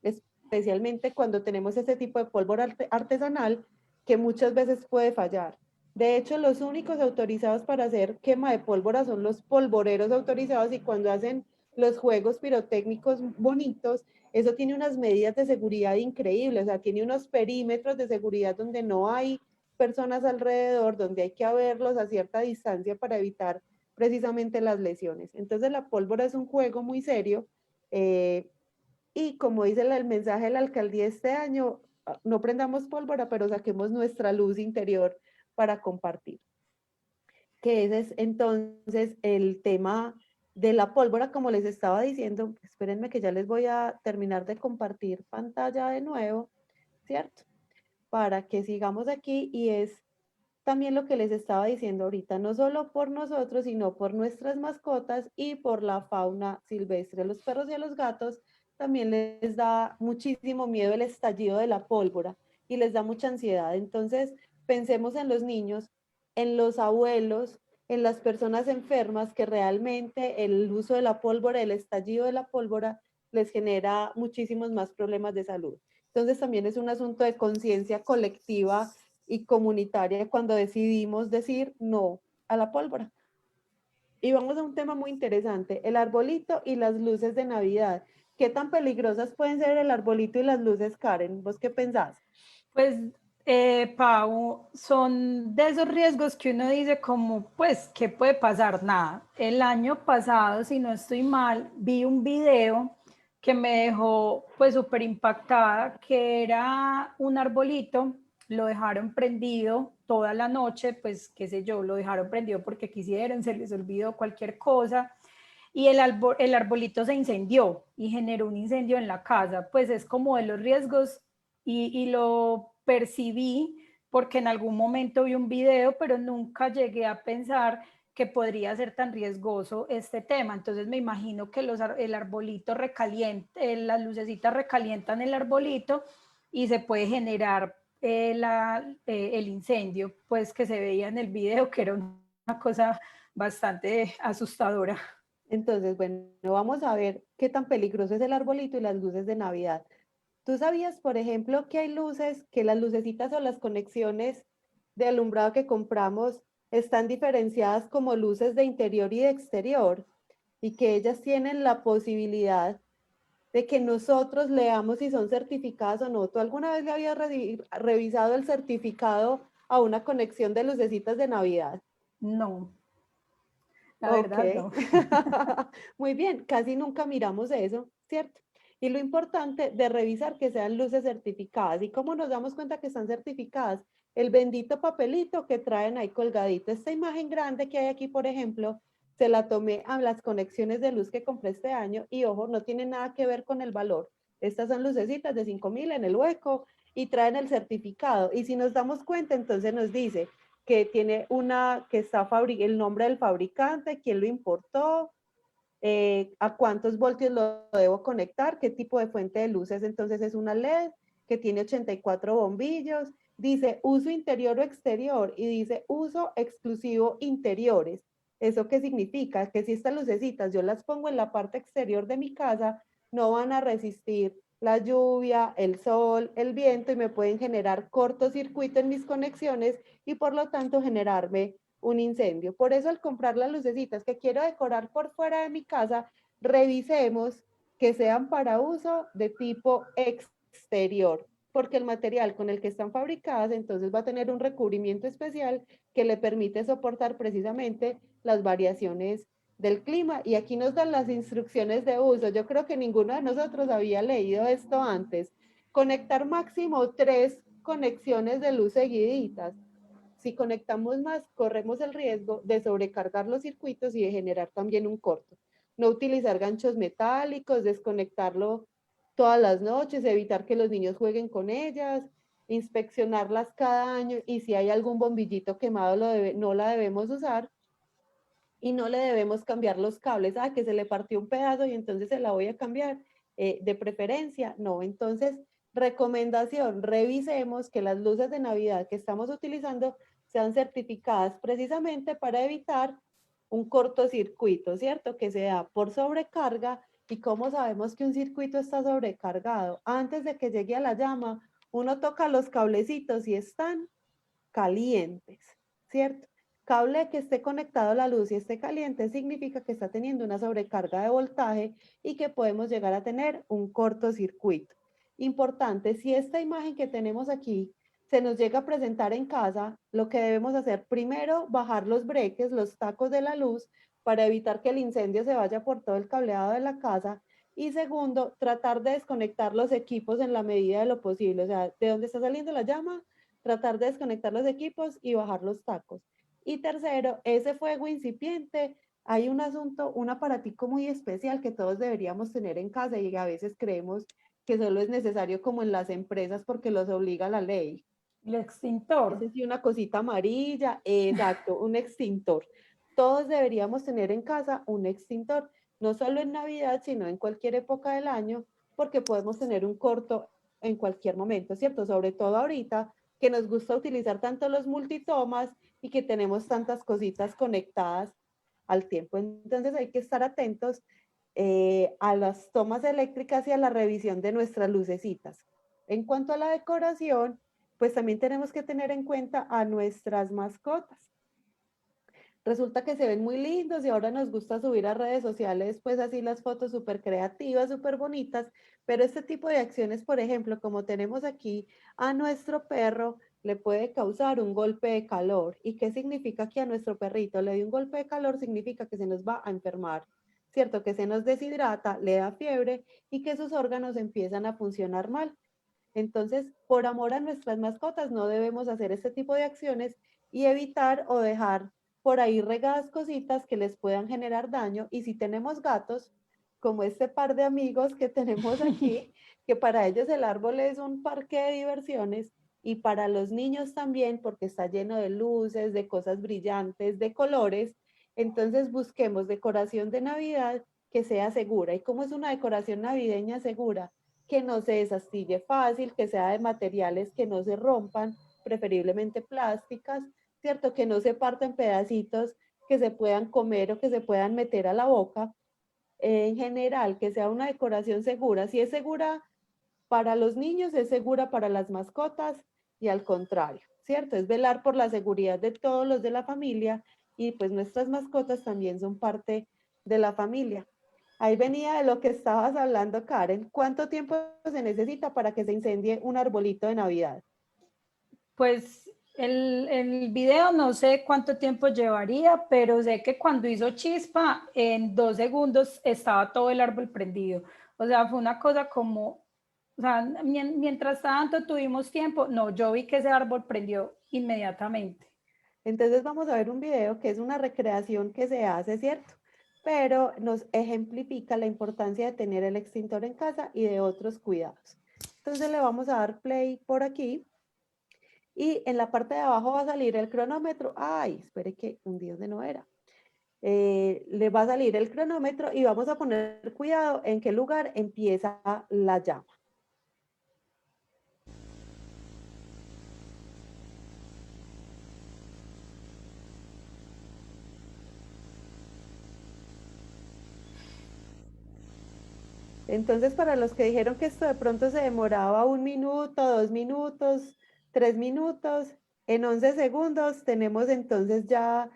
Especialmente cuando tenemos ese tipo de pólvora artesanal que muchas veces puede fallar. De hecho, los únicos autorizados para hacer quema de pólvora son los polvoreros autorizados, y cuando hacen los juegos pirotécnicos bonitos, eso tiene unas medidas de seguridad increíbles, o sea, tiene unos perímetros de seguridad donde no hay personas alrededor, donde hay que haberlos a cierta distancia para evitar precisamente las lesiones. Entonces la pólvora es un juego muy serio, y como dice el mensaje de la alcaldía este año, no prendamos pólvora, pero saquemos nuestra luz interior para compartir. Que ese es entonces el tema de la pólvora, como les estaba diciendo. Espérenme que ya les voy a terminar de compartir pantalla de nuevo, ¿cierto? Para que sigamos aquí, y es también lo que les estaba diciendo ahorita, no solo por nosotros, sino por nuestras mascotas y por la fauna silvestre. A los perros y a los gatos también les da muchísimo miedo el estallido de la pólvora y les da mucha ansiedad. Entonces, pensemos en los niños, en los abuelos, en las personas enfermas, que realmente el uso de la pólvora, el estallido de la pólvora, les genera muchísimos más problemas de salud. Entonces, también es un asunto de conciencia colectiva y comunitaria cuando decidimos decir no a la pólvora. Y vamos a un tema muy interesante, el arbolito y las luces de Navidad. ¿Qué tan peligrosas pueden ser el arbolito y las luces, Karen? ¿Vos qué pensás? Pues, Pau, son de esos riesgos que uno dice como, pues, ¿qué puede pasar? Nada. El año pasado, si no estoy mal, vi un video que me dejó pues súper impactada, que era un arbolito, lo dejaron prendido toda la noche, pues qué sé yo, lo dejaron prendido porque quisieron, se les olvidó cualquier cosa, y el arbolito se incendió y generó un incendio en la casa. Pues es como de los riesgos, y lo percibí porque en algún momento vi un video, pero nunca llegué a pensar que podría ser tan riesgoso este tema. Entonces me imagino que el arbolito recalienta, las lucecitas recalientan el arbolito y se puede generar el incendio, pues que se veía en el video, que era una cosa bastante asustadora. Entonces, bueno, vamos a ver qué tan peligroso es el arbolito y las luces de Navidad. ¿Tú sabías, por ejemplo, que hay luces, que las lucecitas o las conexiones de alumbrado que compramos están diferenciadas como luces de interior y de exterior, y que ellas tienen la posibilidad de que nosotros leamos si son certificadas o no? ¿Tú alguna vez le habías revisado el certificado a una conexión de lucecitas de Navidad? No, la verdad Ok, no. muy bien, casi nunca miramos eso, ¿cierto? Y lo importante de revisar que sean luces certificadas. ¿Y cómo nos damos cuenta que están certificadas? El bendito papelito que traen ahí colgadito. Esta imagen grande que hay aquí, por ejemplo, se la tomé a las conexiones de luz que compré este año, y ojo, no tiene nada que ver con el valor. Estas son lucecitas de 5.000 en el hueco y traen el certificado. Y si nos damos cuenta, entonces nos dice que tiene que está el nombre del fabricante, quién lo importó, a cuántos voltios lo debo conectar, qué tipo de fuente de luz es. Entonces es una LED que tiene 84 bombillos, dice uso interior o exterior y dice uso exclusivo interiores. ¿Eso qué significa? Que si estas lucecitas yo las pongo en la parte exterior de mi casa, no van a resistir la lluvia, el sol, el viento y me pueden generar cortocircuito en mis conexiones y por lo tanto generarme un incendio. Por eso al comprar las lucecitas que quiero decorar por fuera de mi casa, revisemos que sean para uso de tipo exterior, porque el material con el que están fabricadas entonces va a tener un recubrimiento especial que le permite soportar precisamente las variaciones del clima. Y aquí nos dan las instrucciones de uso. Yo creo que ninguno de nosotros había leído esto antes. Conectar máximo 3 conexiones de luz seguiditas. Si conectamos más, corremos el riesgo de sobrecargar los circuitos y de generar también un corto. No utilizar ganchos metálicos, desconectarlo todas las noches, evitar que los niños jueguen con ellas, inspeccionarlas cada año y si hay algún bombillito quemado no la debemos usar y no le debemos cambiar los cables. Ah, que se le partió un pedazo y entonces se la voy a cambiar. De preferencia, no. Entonces, recomendación, revisemos que las luces de Navidad que estamos utilizando sean certificadas precisamente para evitar un cortocircuito, ¿cierto? Que se da por sobrecarga. ¿Y cómo sabemos que un circuito está sobrecargado? Antes de que llegue a la llama, uno toca los cablecitos y están calientes, ¿cierto? Cable que esté conectado a la luz y esté caliente significa que está teniendo una sobrecarga de voltaje y que podemos llegar a tener un cortocircuito. Importante, si esta imagen que tenemos aquí se nos llega a presentar en casa, lo que debemos hacer primero, bajar los breques, los tacos de la luz, para evitar que el incendio se vaya por todo el cableado de la casa. Y segundo, tratar de desconectar los equipos en la medida de lo posible. O sea, de dónde está saliendo la llama, tratar de desconectar los equipos y bajar los tacos. Y tercero, ese fuego incipiente, hay un asunto, un aparatico muy especial que todos deberíamos tener en casa y a veces creemos que solo es necesario como en las empresas porque los obliga la ley. El extintor. Es sí, una cosita amarilla, exacto, un extintor. Todos deberíamos tener en casa un extintor, no solo en Navidad, sino en cualquier época del año, porque podemos tener un corto en cualquier momento, ¿cierto? Sobre todo ahorita que nos gusta utilizar tanto los multitomas y que tenemos tantas cositas conectadas al tiempo. Entonces hay que estar atentos a las tomas eléctricas y a la revisión de nuestras lucecitas. En cuanto a la decoración, pues también tenemos que tener en cuenta a nuestras mascotas. Resulta que se ven muy lindos y ahora nos gusta subir a redes sociales, pues así las fotos súper creativas, súper bonitas, pero este tipo de acciones, por ejemplo, como tenemos aquí a nuestro perro, le puede causar un golpe de calor. ¿Y qué significa que a nuestro perrito le dio un golpe de calor? Significa que se nos va a enfermar, ¿cierto? Que se nos deshidrata, le da fiebre y que sus órganos empiezan a funcionar mal. Entonces, por amor a nuestras mascotas, no debemos hacer este tipo de acciones y evitar o dejar por ahí regadas cositas que les puedan generar daño. Y si tenemos gatos, como este par de amigos que tenemos aquí, que para ellos el árbol es un parque de diversiones y para los niños también, porque está lleno de luces, de cosas brillantes, de colores. Entonces busquemos decoración de Navidad que sea segura. ¿Y cómo es una decoración navideña segura? Que no se desastille fácil, que sea de materiales que no se rompan, preferiblemente plásticas, ¿cierto? Que no se partan pedacitos que se puedan comer o que se puedan meter a la boca. En general, que sea una decoración segura. Si es segura para los niños, es segura para las mascotas y al contrario, ¿cierto? Es velar por la seguridad de todos los de la familia y pues nuestras mascotas también son parte de la familia. Ahí venía de lo que estabas hablando, Karen. ¿Cuánto tiempo se necesita para que se incendie un arbolito de Navidad? Pues el video no sé cuánto tiempo llevaría, pero sé que cuando hizo chispa, en 2 segundos estaba todo el árbol prendido. O sea, fue una cosa como, o sea, mientras tanto tuvimos tiempo, no, yo vi que ese árbol prendió inmediatamente. Entonces vamos a ver un video que es una recreación que se hace, ¿cierto? Pero nos ejemplifica la importancia de tener el extintor en casa y de otros cuidados. Entonces le vamos a dar play por aquí y en la parte de abajo va a salir el cronómetro. Ay, espere que un día de no era. le va a salir el cronómetro y vamos a poner cuidado en qué lugar empieza la llama. Entonces, para los que dijeron que esto de pronto se demoraba 1 minuto, 2 minutos, 3 minutos, en 11 segundos tenemos entonces ya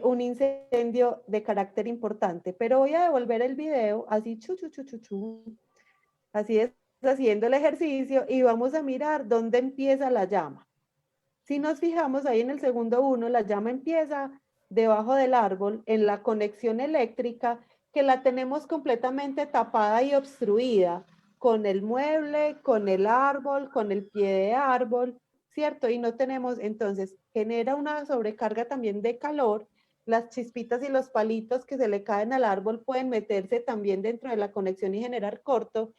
un incendio de carácter importante. Pero voy a devolver el video así, así es, haciendo el ejercicio y vamos a mirar dónde empieza la llama. Si nos fijamos ahí en el segundo 1, la llama empieza debajo del árbol en la conexión eléctrica que la tenemos completamente tapada y obstruida con el mueble, con el árbol, con el pie de árbol, ¿cierto? Y no tenemos, entonces, genera una sobrecarga también de calor. Las chispitas y los palitos que se le caen al árbol pueden meterse también dentro de la conexión y generar corto.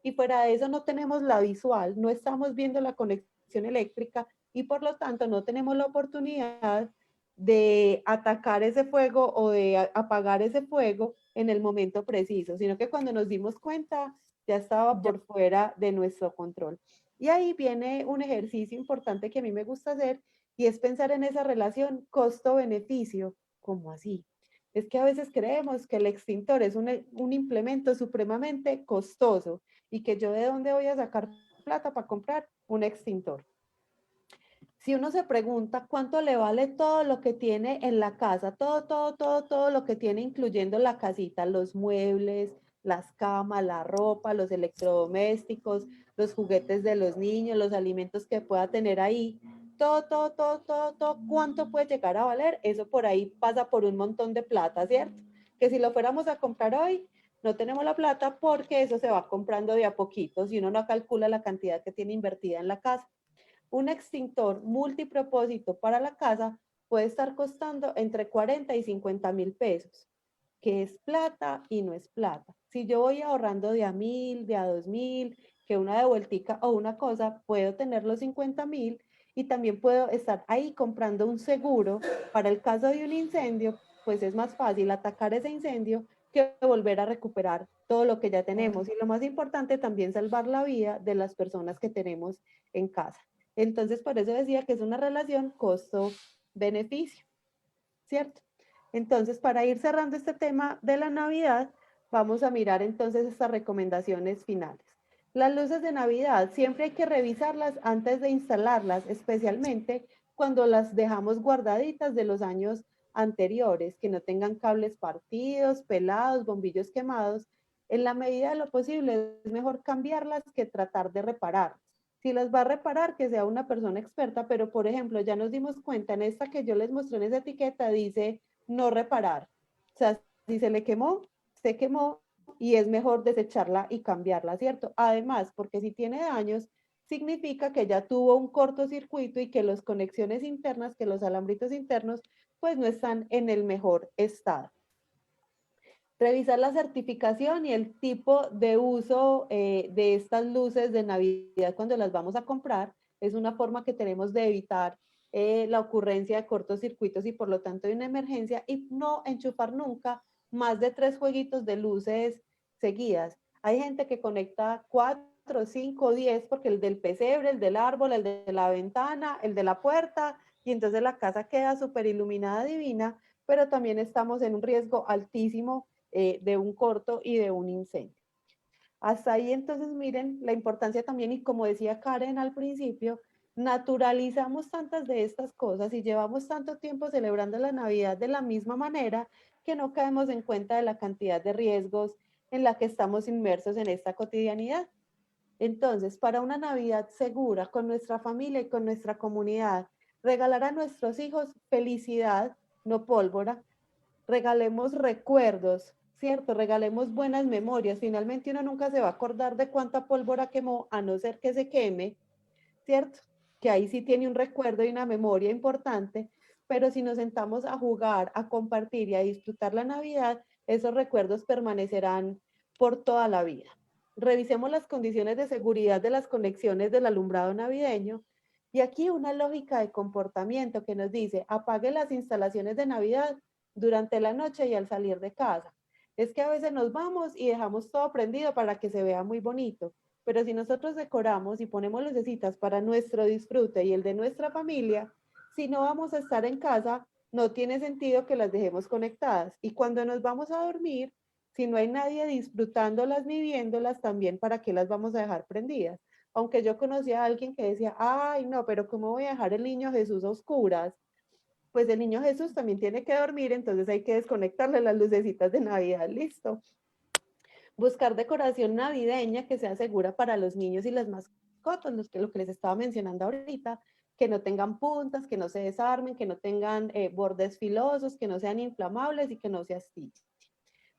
Y fuera de eso no tenemos la visual, no estamos viendo la conexión eléctrica y por lo tanto no tenemos la oportunidad de atacar ese fuego o de apagar ese fuego en el momento preciso, sino que cuando nos dimos cuenta ya estaba por fuera de nuestro control. Y ahí viene un ejercicio importante que a mí me gusta hacer y es pensar en esa relación costo-beneficio. ¿Cómo así? Es que a veces creemos que el extintor es un implemento supremamente costoso y que yo de dónde voy a sacar plata para comprar un extintor. Si uno se pregunta cuánto le vale todo lo que tiene en la casa, todo lo que tiene, incluyendo la casita, los muebles, las camas, la ropa, los electrodomésticos, los juguetes de los niños, los alimentos que pueda tener ahí, todo, ¿cuánto puede llegar a valer? Eso por ahí pasa por un montón de plata, ¿cierto? Que si lo fuéramos a comprar hoy, no tenemos la plata porque eso se va comprando de a poquitos y uno no calcula la cantidad que tiene invertida en la casa. Un extintor multipropósito para la casa puede estar costando entre 40 y 50 mil pesos, que es plata y no es plata. Si yo voy ahorrando de a 1.000, de a 2.000, que una devueltica o una cosa, puedo tener los 50.000 y también puedo estar ahí comprando un seguro para el caso de un incendio, pues es más fácil atacar ese incendio que volver a recuperar todo lo que ya tenemos. Y lo más importante, también salvar la vida de las personas que tenemos en casa. Entonces, por eso decía que es una relación costo-beneficio, ¿cierto? Entonces, para ir cerrando este tema de la Navidad, vamos a mirar entonces estas recomendaciones finales. Las luces de Navidad siempre hay que revisarlas antes de instalarlas, especialmente cuando las dejamos guardaditas de los años anteriores, que no tengan cables partidos, pelados, bombillos quemados. En la medida de lo posible es mejor cambiarlas que tratar de reparar. Si las va a reparar, que sea una persona experta, pero por ejemplo, ya nos dimos cuenta en esta que yo les mostré en esa etiqueta, dice no reparar. O sea, si se le quemó, se quemó y es mejor desecharla y cambiarla, ¿cierto? Además, porque si tiene daños, significa que ya tuvo un cortocircuito y que las conexiones internas, que los alambritos internos, pues no están en el mejor estado. Revisar la certificación y el tipo de uso de estas luces de Navidad cuando las vamos a comprar. Es una forma que tenemos de evitar la ocurrencia de cortocircuitos y por lo tanto de una emergencia y no enchufar nunca más de 3 jueguitos de luces seguidas. Hay gente que conecta 4, 5, 10 porque el del pesebre, el del árbol, el de la ventana, el de la puerta y entonces la casa queda súper iluminada divina, pero también estamos en un riesgo altísimo de un corto y de un incendio. Hasta ahí entonces miren la importancia también y como decía Karen al principio, naturalizamos tantas de estas cosas y llevamos tanto tiempo celebrando la Navidad de la misma manera que no caemos en cuenta de la cantidad de riesgos en la que estamos inmersos en esta cotidianidad. Entonces, para una Navidad segura con nuestra familia y con nuestra comunidad, regalar a nuestros hijos felicidad, no pólvora, regalemos recuerdos, ¿cierto? Regalemos buenas memorias. Finalmente uno nunca se va a acordar de cuánta pólvora quemó, a no ser que se queme, ¿cierto? Que ahí sí tiene un recuerdo y una memoria importante, pero si nos sentamos a jugar, a compartir y a disfrutar la Navidad, esos recuerdos permanecerán por toda la vida. Revisemos las condiciones de seguridad de las conexiones del alumbrado navideño y aquí una lógica de comportamiento que nos dice, apague las instalaciones de Navidad durante la noche y al salir de casa. Es que a veces nos vamos y dejamos todo prendido para que se vea muy bonito, pero si nosotros decoramos y ponemos lucecitas para nuestro disfrute y el de nuestra familia, si no vamos a estar en casa, no tiene sentido que las dejemos conectadas. Y cuando nos vamos a dormir, si no hay nadie disfrutándolas ni viéndolas, también para qué las vamos a dejar prendidas. Aunque yo conocía a alguien que decía, ay, no, pero ¿cómo voy a dejar el niño Jesús a oscuras? Pues el niño Jesús también tiene que dormir, entonces hay que desconectarle las lucecitas de Navidad, listo. Buscar decoración navideña que sea segura para los niños y las mascotas, lo que les estaba mencionando ahorita, que no tengan puntas, que no se desarmen, que no tengan bordes filosos, que no sean inflamables y que no se astillen.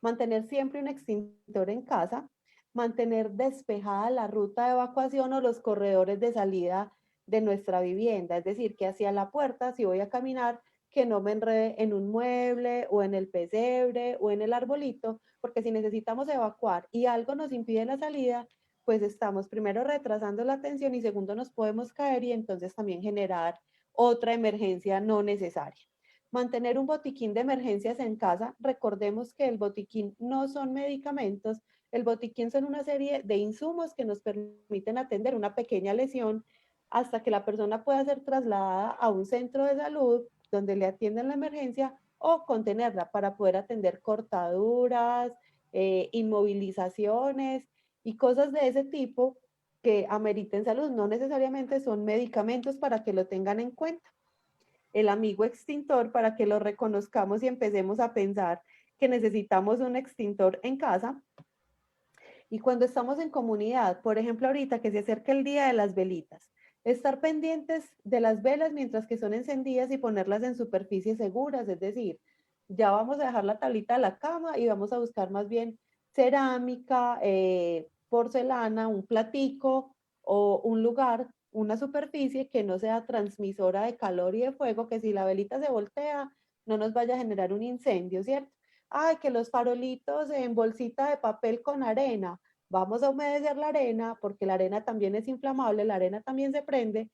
Mantener siempre un extintor en casa, mantener despejada la ruta de evacuación o los corredores de salida de nuestra vivienda, es decir, que hacia la puerta, si voy a caminar, que no me enrede en un mueble o en el pesebre o en el arbolito, porque si necesitamos evacuar y algo nos impide la salida, pues estamos primero retrasando la atención y segundo nos podemos caer y entonces también generar otra emergencia no necesaria. Mantener un botiquín de emergencias en casa. Recordemos que el botiquín no son medicamentos, el botiquín son una serie de insumos que nos permiten atender una pequeña lesión hasta que la persona pueda ser trasladada a un centro de salud donde le atiendan la emergencia o contenerla para poder atender cortaduras, inmovilizaciones y cosas de ese tipo que ameriten salud. No necesariamente son medicamentos para que lo tengan en cuenta. El amigo extintor para que lo reconozcamos y empecemos a pensar que necesitamos un extintor en casa. Y cuando estamos en comunidad, por ejemplo, ahorita que se acerca el día de las velitas, estar pendientes de las velas mientras que son encendidas y ponerlas en superficies seguras, es decir, ya vamos a dejar la tablita de la cama y vamos a buscar más bien cerámica, porcelana, un platico o un lugar, una superficie que no sea transmisora de calor y de fuego, que si la velita se voltea no nos vaya a generar un incendio, ¿cierto? Ay, que los farolitos en bolsita de papel con arena. Vamos a humedecer la arena porque la arena también es inflamable, la arena también se prende.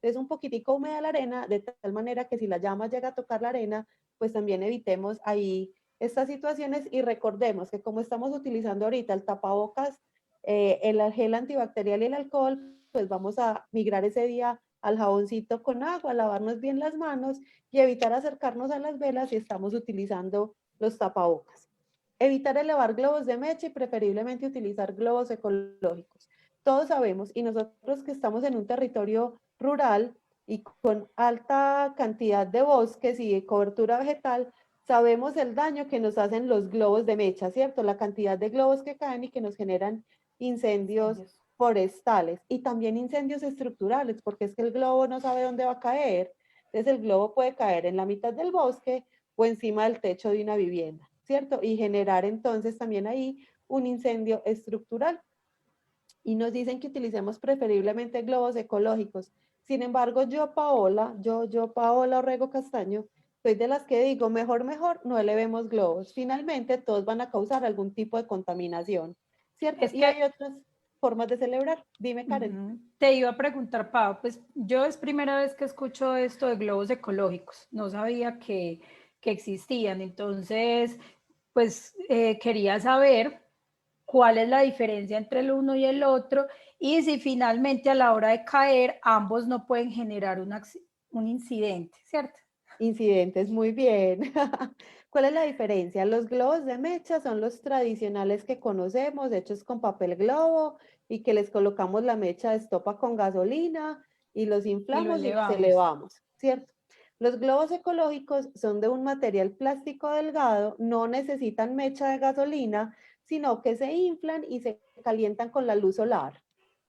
Es un poquitico húmeda la arena, de tal manera que si la llama llega a tocar la arena, pues también evitemos ahí estas situaciones y recordemos que como estamos utilizando ahorita el tapabocas, el gel antibacterial y el alcohol, pues vamos a migrar ese día al jaboncito con agua, lavarnos bien las manos y evitar acercarnos a las velas si estamos utilizando los tapabocas. Evitar elevar globos de mecha y preferiblemente utilizar globos ecológicos. Todos sabemos, y nosotros que estamos en un territorio rural y con alta cantidad de bosques y de cobertura vegetal, sabemos el daño que nos hacen los globos de mecha, ¿cierto? La cantidad de globos que caen y que nos generan incendios forestales y también incendios estructurales, porque es que el globo no sabe dónde va a caer. Entonces el globo puede caer en la mitad del bosque o encima del techo de una vivienda, ¿cierto? Y generar entonces también ahí un incendio estructural. Y nos dicen que utilicemos preferiblemente globos ecológicos. Sin embargo, Paola Orrego Castaño, soy de las que digo, mejor, no elevemos globos. Finalmente, todos van a causar algún tipo de contaminación, ¿cierto? Es Y que hay otras formas de celebrar. Dime, Karen. te iba a preguntar, Pau, pues yo es primera vez que escucho esto de globos ecológicos, no sabía que existían, entonces, pues quería saber cuál es la diferencia entre el uno y el otro y si finalmente a la hora de caer ambos no pueden generar un incidente, ¿cierto? Incidentes, muy bien. ¿Cuál es la diferencia? Los globos de mecha son los tradicionales que conocemos, hechos con papel globo y que les colocamos la mecha de estopa con gasolina y los Y lo inflamos y los elevamos. elevamos, ¿cierto? Los globos ecológicos son de un material plástico delgado, no necesitan mecha de gasolina, sino que se inflan y se calientan con la luz solar.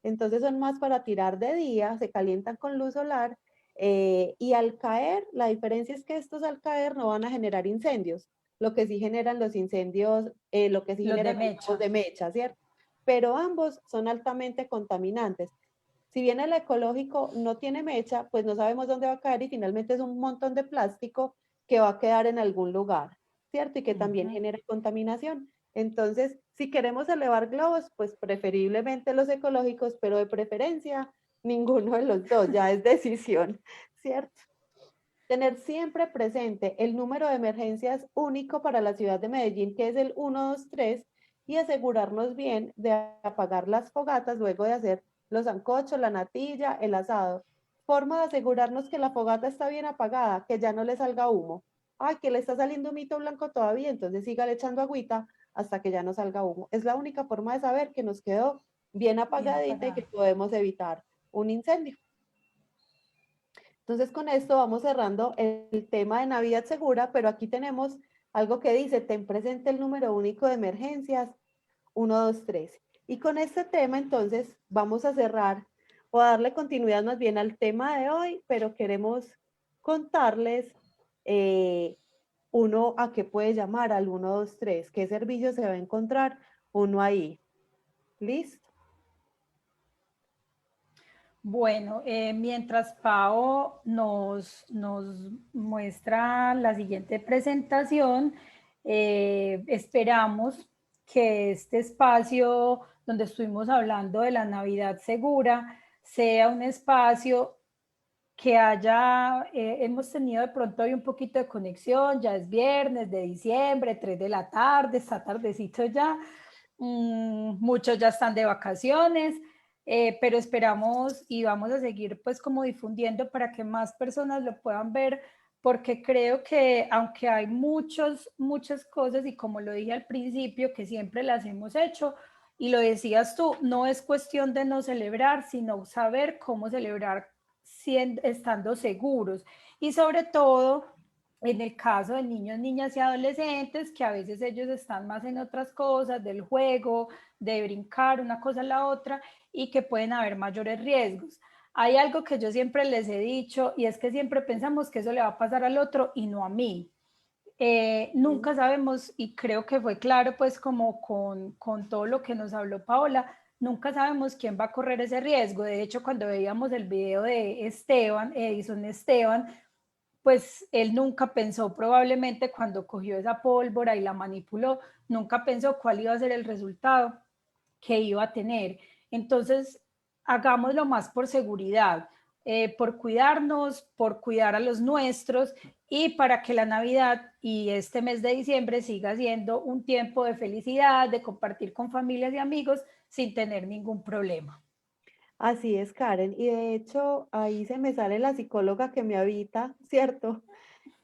Entonces son más para tirar de día, se calientan con luz solar y al caer, la diferencia es que estos al caer no van a generar incendios, lo que sí generan los incendios, lo que sí Los de generan los globos mecha. de mecha, ¿cierto? Pero ambos son altamente contaminantes. Si bien el ecológico no tiene mecha, pues no sabemos dónde va a caer y finalmente es un montón de plástico que va a quedar en algún lugar, ¿cierto? Y que también genera contaminación. Entonces, si queremos elevar globos, pues preferiblemente los ecológicos, pero de preferencia ninguno de los dos, ya es decisión, ¿cierto? Tener siempre presente el número de emergencias único para la ciudad de Medellín, que es el 123, y asegurarnos bien de apagar las fogatas luego de hacer los sancochos, la natilla, el asado. Forma de asegurarnos que la fogata está bien apagada, que ya no le salga humo. Ay, que le está saliendo un mito blanco todavía, entonces sígale echando agüita hasta que ya no salga humo. Es la única forma de saber que nos quedó bien Bien apagadita y que apagada. podemos evitar un incendio. Entonces con esto vamos cerrando el tema de Navidad Segura, pero aquí tenemos algo que dice, ten presente el número único de emergencias, 123. Y con este tema entonces vamos a cerrar o a darle continuidad más bien al tema de hoy, pero queremos contarles uno a qué puede llamar al 123, qué servicio se va a encontrar uno ahí. ¿Listo? Bueno, mientras Pau nos muestra la siguiente presentación, esperamos que este espacio donde estuvimos hablando de la Navidad segura sea un espacio que hemos tenido de pronto hoy un poquito de conexión, ya es viernes de diciembre, 3 de la tarde, está tardecito ya, muchos ya están de vacaciones, pero esperamos y vamos a seguir pues como difundiendo para que más personas lo puedan ver, porque creo que aunque hay muchas cosas y como lo dije al principio, que siempre las hemos hecho, y lo decías tú, no es cuestión de no celebrar, sino saber cómo celebrar estando seguros. Y sobre todo, en el caso de niños, niñas y adolescentes, que a veces ellos están más en otras cosas, del juego, de brincar una cosa a la otra, y que pueden haber mayores riesgos. Hay algo que yo siempre les he dicho, y es que siempre pensamos que eso le va a pasar al otro y no a mí. Nunca sabemos, y creo que fue claro pues como con todo lo que nos habló Paola, nunca sabemos quién va a correr ese riesgo. De hecho, cuando veíamos el video de Esteban, Edison Esteban, pues él nunca pensó probablemente cuando cogió esa pólvora y la manipuló, nunca pensó cuál iba a ser el resultado que iba a tener. Entonces, hagámoslo más por seguridad, por cuidarnos, por cuidar a los nuestros y para que la Navidad y este mes de diciembre siga siendo un tiempo de felicidad, de compartir con familias y amigos sin tener ningún problema. Así es, Karen. Y de hecho, ahí se me sale la psicóloga que me habita, ¿cierto?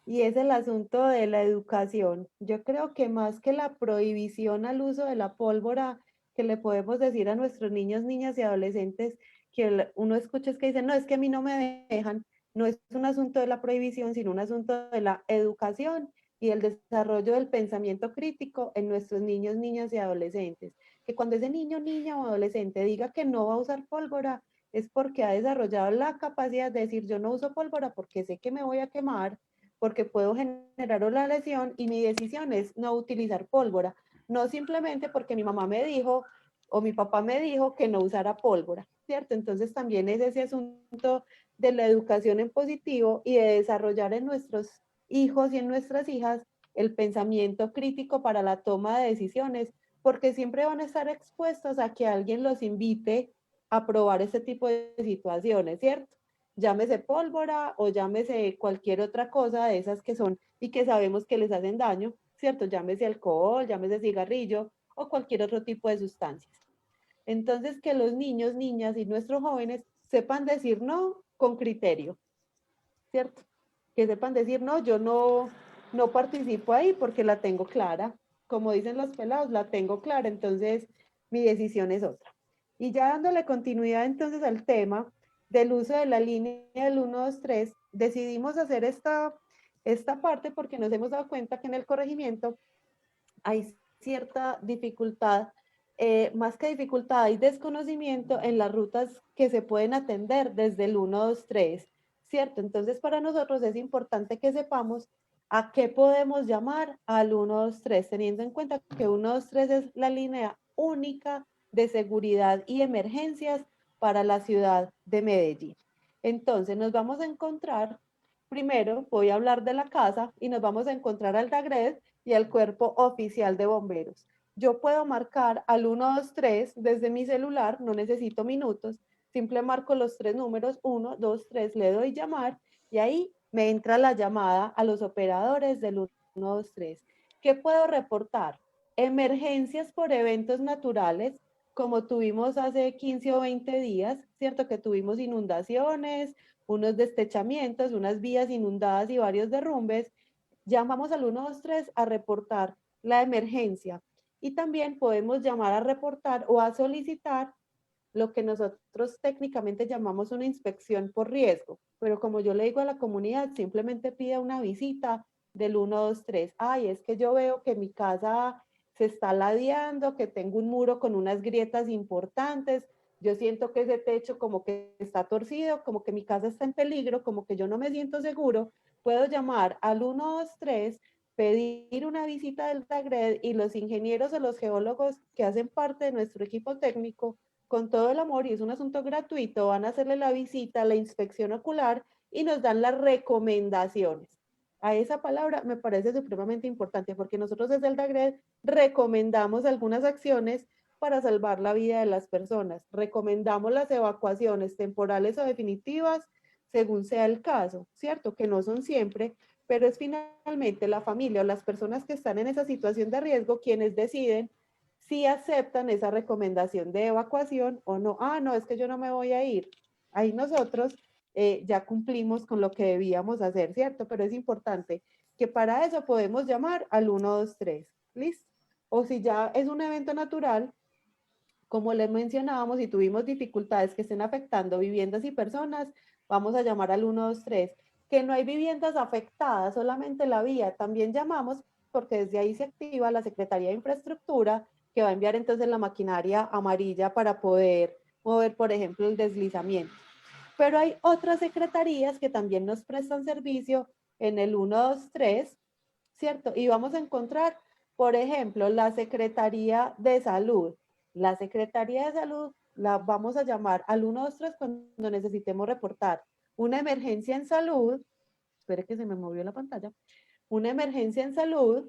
Y es el asunto de la educación. Yo creo que más que la prohibición al uso de la pólvora que le podemos decir a nuestros niños, niñas y adolescentes, que uno escucha es que dicen, no, es que a mí no me dejan, no es un asunto de la prohibición, sino un asunto de la educación y el desarrollo del pensamiento crítico en nuestros niños, niñas y adolescentes. Que cuando ese niño, niña o adolescente diga que no va a usar pólvora, es porque ha desarrollado la capacidad de decir, yo no uso pólvora porque sé que me voy a quemar, porque puedo generar una lesión y mi decisión es no utilizar pólvora, no simplemente porque mi mamá me dijo o mi papá me dijo que no usara pólvora, ¿cierto? Entonces también es ese asunto de la educación en positivo y de desarrollar en nuestros hijos y en nuestras hijas el pensamiento crítico para la toma de decisiones, porque siempre van a estar expuestos a que alguien los invite a probar este tipo de situaciones, ¿cierto? Llámese pólvora o llámese cualquier otra cosa de esas que son y que sabemos que les hacen daño, ¿cierto? Llámese alcohol, llámese cigarrillo o cualquier otro tipo de sustancias. Entonces, que los niños, niñas y nuestros jóvenes sepan decir no con criterio, ¿cierto? Que sepan decir no, yo no participo ahí porque la tengo clara. Como dicen los pelados, la tengo clara, entonces mi decisión es otra. Y ya dándole continuidad entonces al tema del uso de la línea del 123, decidimos hacer esta parte porque nos hemos dado cuenta que en el corregimiento hay cierta dificultad, más que dificultad, hay desconocimiento en las rutas que se pueden atender desde el 123, ¿cierto? Entonces para nosotros es importante que sepamos a qué podemos llamar al 123, teniendo en cuenta que 123 es la línea única de seguridad y emergencias para la ciudad de Medellín. Entonces nos vamos a encontrar, primero voy a hablar de la casa y nos vamos a encontrar al DAGRED y al cuerpo oficial de bomberos. Yo puedo marcar al 123 desde mi celular, no necesito minutos, simple marco los tres números, 1, 2, 3, le doy llamar y ahí me entra la llamada a los operadores del 123. ¿Qué puedo reportar? Emergencias por eventos naturales, como tuvimos hace 15 o 20 días, ¿cierto? Que tuvimos inundaciones, unos destechamientos, unas vías inundadas y varios derrumbes. Llamamos al 123 a reportar la emergencia y también podemos llamar a reportar o a solicitar lo que nosotros técnicamente llamamos una inspección por riesgo, pero como yo le digo a la comunidad, simplemente pide una visita del 123. Ay, es que yo veo que mi casa se está ladeando, que tengo un muro con unas grietas importantes, yo siento que ese techo como que está torcido, como que mi casa está en peligro, como que yo no me siento seguro, puedo llamar al 123, pedir una visita del TAGRED y los ingenieros o los geólogos que hacen parte de nuestro equipo técnico con todo el amor y es un asunto gratuito, van a hacerle la visita, la inspección ocular y nos dan las recomendaciones. A esa palabra me parece supremamente importante porque nosotros desde el DAGRED recomendamos algunas acciones para salvar la vida de las personas. Recomendamos las evacuaciones temporales o definitivas según sea el caso, ¿cierto? Que no son siempre, pero es finalmente la familia o las personas que están en esa situación de riesgo quienes deciden si aceptan esa recomendación de evacuación o no. Ah, no, es que yo no me voy a ir. Ahí nosotros ya cumplimos con lo que debíamos hacer, ¿cierto? Pero es importante que para eso podemos llamar al 123, ¿listo? O si ya es un evento natural, como les mencionábamos, si tuvimos dificultades que estén afectando viviendas y personas, vamos a llamar al 123. Que no hay viviendas afectadas, solamente la vía, también llamamos porque desde ahí se activa la Secretaría de Infraestructura, que va a enviar entonces la maquinaria amarilla para poder mover, por ejemplo, el deslizamiento. Pero hay otras secretarías que también nos prestan servicio en el 123, ¿cierto? Y vamos a encontrar, por ejemplo, la Secretaría de Salud. La Secretaría de Salud la vamos a llamar al 123 cuando necesitemos reportar una emergencia en salud. Espere que se me movió la pantalla. Una emergencia en salud,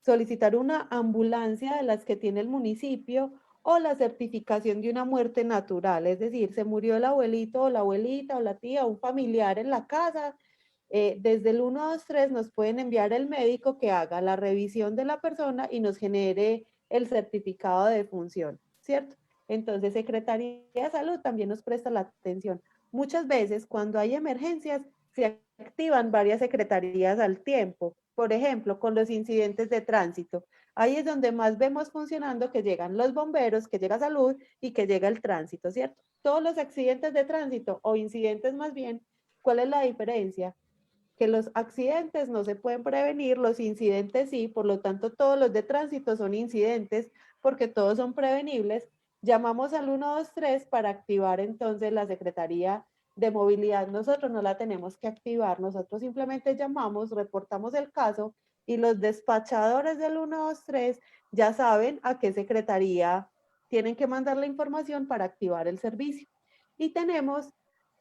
solicitar una ambulancia de las que tiene el municipio o la certificación de una muerte natural, es decir, se murió el abuelito o la abuelita o la tía o un familiar en la casa, desde el 123 nos pueden enviar el médico que haga la revisión de la persona y nos genere el certificado de defunción, ¿cierto? Entonces, Secretaría de Salud también nos presta la atención. Muchas veces, cuando hay emergencias, se activan varias secretarías al tiempo. Por ejemplo, con los incidentes de tránsito. Ahí es donde más vemos funcionando que llegan los bomberos, que llega salud y que llega el tránsito, ¿cierto? Todos los accidentes de tránsito o incidentes más bien, ¿cuál es la diferencia? Que los accidentes no se pueden prevenir, los incidentes sí, por lo tanto todos los de tránsito son incidentes porque todos son prevenibles. Llamamos al 123 para activar entonces la Secretaría de Movilidad. Nosotros no la tenemos que activar, nosotros simplemente llamamos, reportamos el caso y los despachadores del 123 ya saben a qué secretaría tienen que mandar la información para activar el servicio. Y tenemos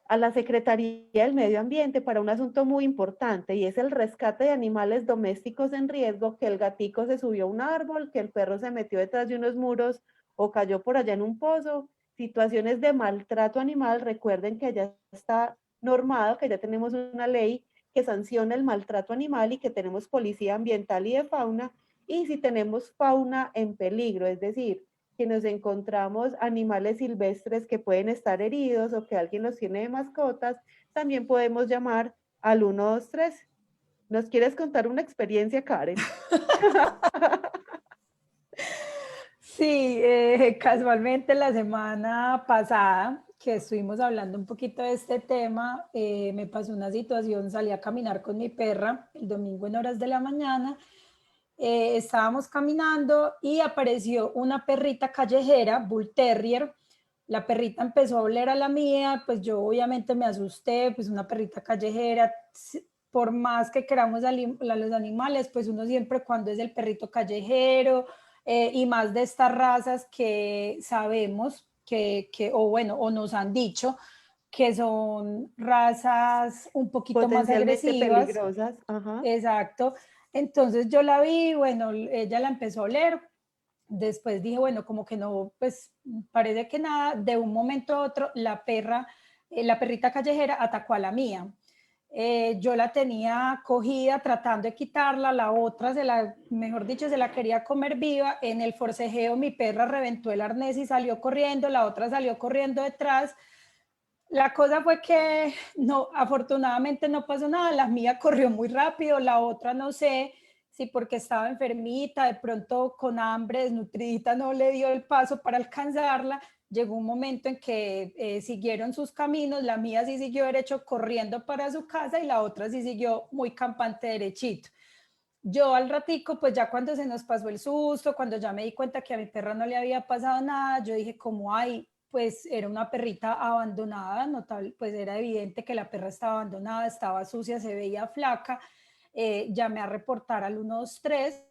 a la Secretaría del Medio Ambiente para un asunto muy importante y es el rescate de animales domésticos en riesgo, que el gatico se subió a un árbol, que el perro se metió detrás de unos muros o cayó por allá en un pozo, situaciones de maltrato animal. Recuerden que ya está normado, que ya tenemos una ley que sanciona el maltrato animal y que tenemos policía ambiental y de fauna, y si tenemos fauna en peligro, es decir, que nos encontramos animales silvestres que pueden estar heridos o que alguien los tiene de mascotas, también podemos llamar al 123. ¿Nos quieres contar una experiencia, Karen? Sí, casualmente la semana pasada que estuvimos hablando un poquito de este tema, me pasó una situación, salí a caminar con mi perra el domingo en horas de la mañana, estábamos caminando y apareció una perrita callejera, Bull Terrier. La perrita empezó a oler a la mía, pues yo obviamente me asusté, pues una perrita callejera, por más que queramos a los animales, pues uno siempre cuando es el perrito callejero, y más de estas razas que sabemos o bueno, o nos han dicho que son razas un poquito más Potencialmente agresivas. peligrosas. Ajá. Exacto. Entonces yo la vi, bueno, ella la empezó a oler. Después dije, bueno, como que no, pues parece que nada. De un momento a otro, la perrita callejera atacó a la mía. Yo la tenía cogida tratando de quitarla, la otra, mejor dicho, se la quería comer viva. En el forcejeo mi perra reventó el arnés y salió corriendo, la otra salió corriendo detrás. La cosa fue que no, afortunadamente no pasó nada, la mía corrió muy rápido, la otra no sé si porque estaba enfermita, de pronto con hambre, desnutridita, no le dio el paso para alcanzarla. Llegó un momento en que siguieron sus caminos, la mía sí siguió derecho corriendo para su casa y la otra sí siguió muy campante derechito. Yo al ratico, pues ya cuando se nos pasó el susto, cuando ya me di cuenta que a mi perra no le había pasado nada, yo dije como, ay, pues era una perrita abandonada, notable, pues era evidente que la perra estaba abandonada, estaba sucia, se veía flaca. Llamé a reportar al 123,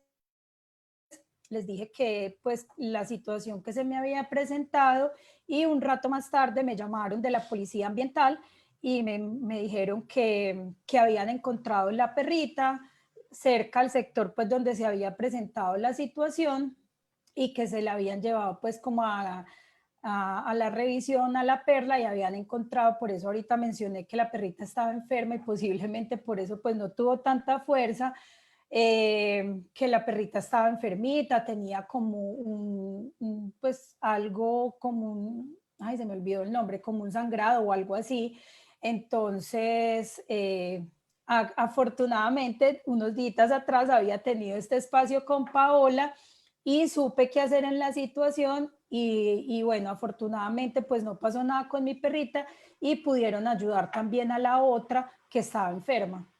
les dije que pues la situación que se me había presentado y un rato más tarde me llamaron de la policía ambiental y me dijeron que habían encontrado la perrita cerca al sector pues donde se había presentado la situación y que se la habían llevado pues como a la revisión a la perla y habían encontrado, por eso ahorita mencioné que la perrita estaba enferma y posiblemente por eso pues no tuvo tanta fuerza, que la perrita estaba enfermita, tenía como pues algo como ay, se me olvidó el nombre, como un sangrado o algo así. Entonces, afortunadamente, unos días atrás había tenido este espacio con Paola y supe qué hacer en la situación y bueno, afortunadamente pues no pasó nada con mi perrita y pudieron ayudar también a la otra que estaba enferma.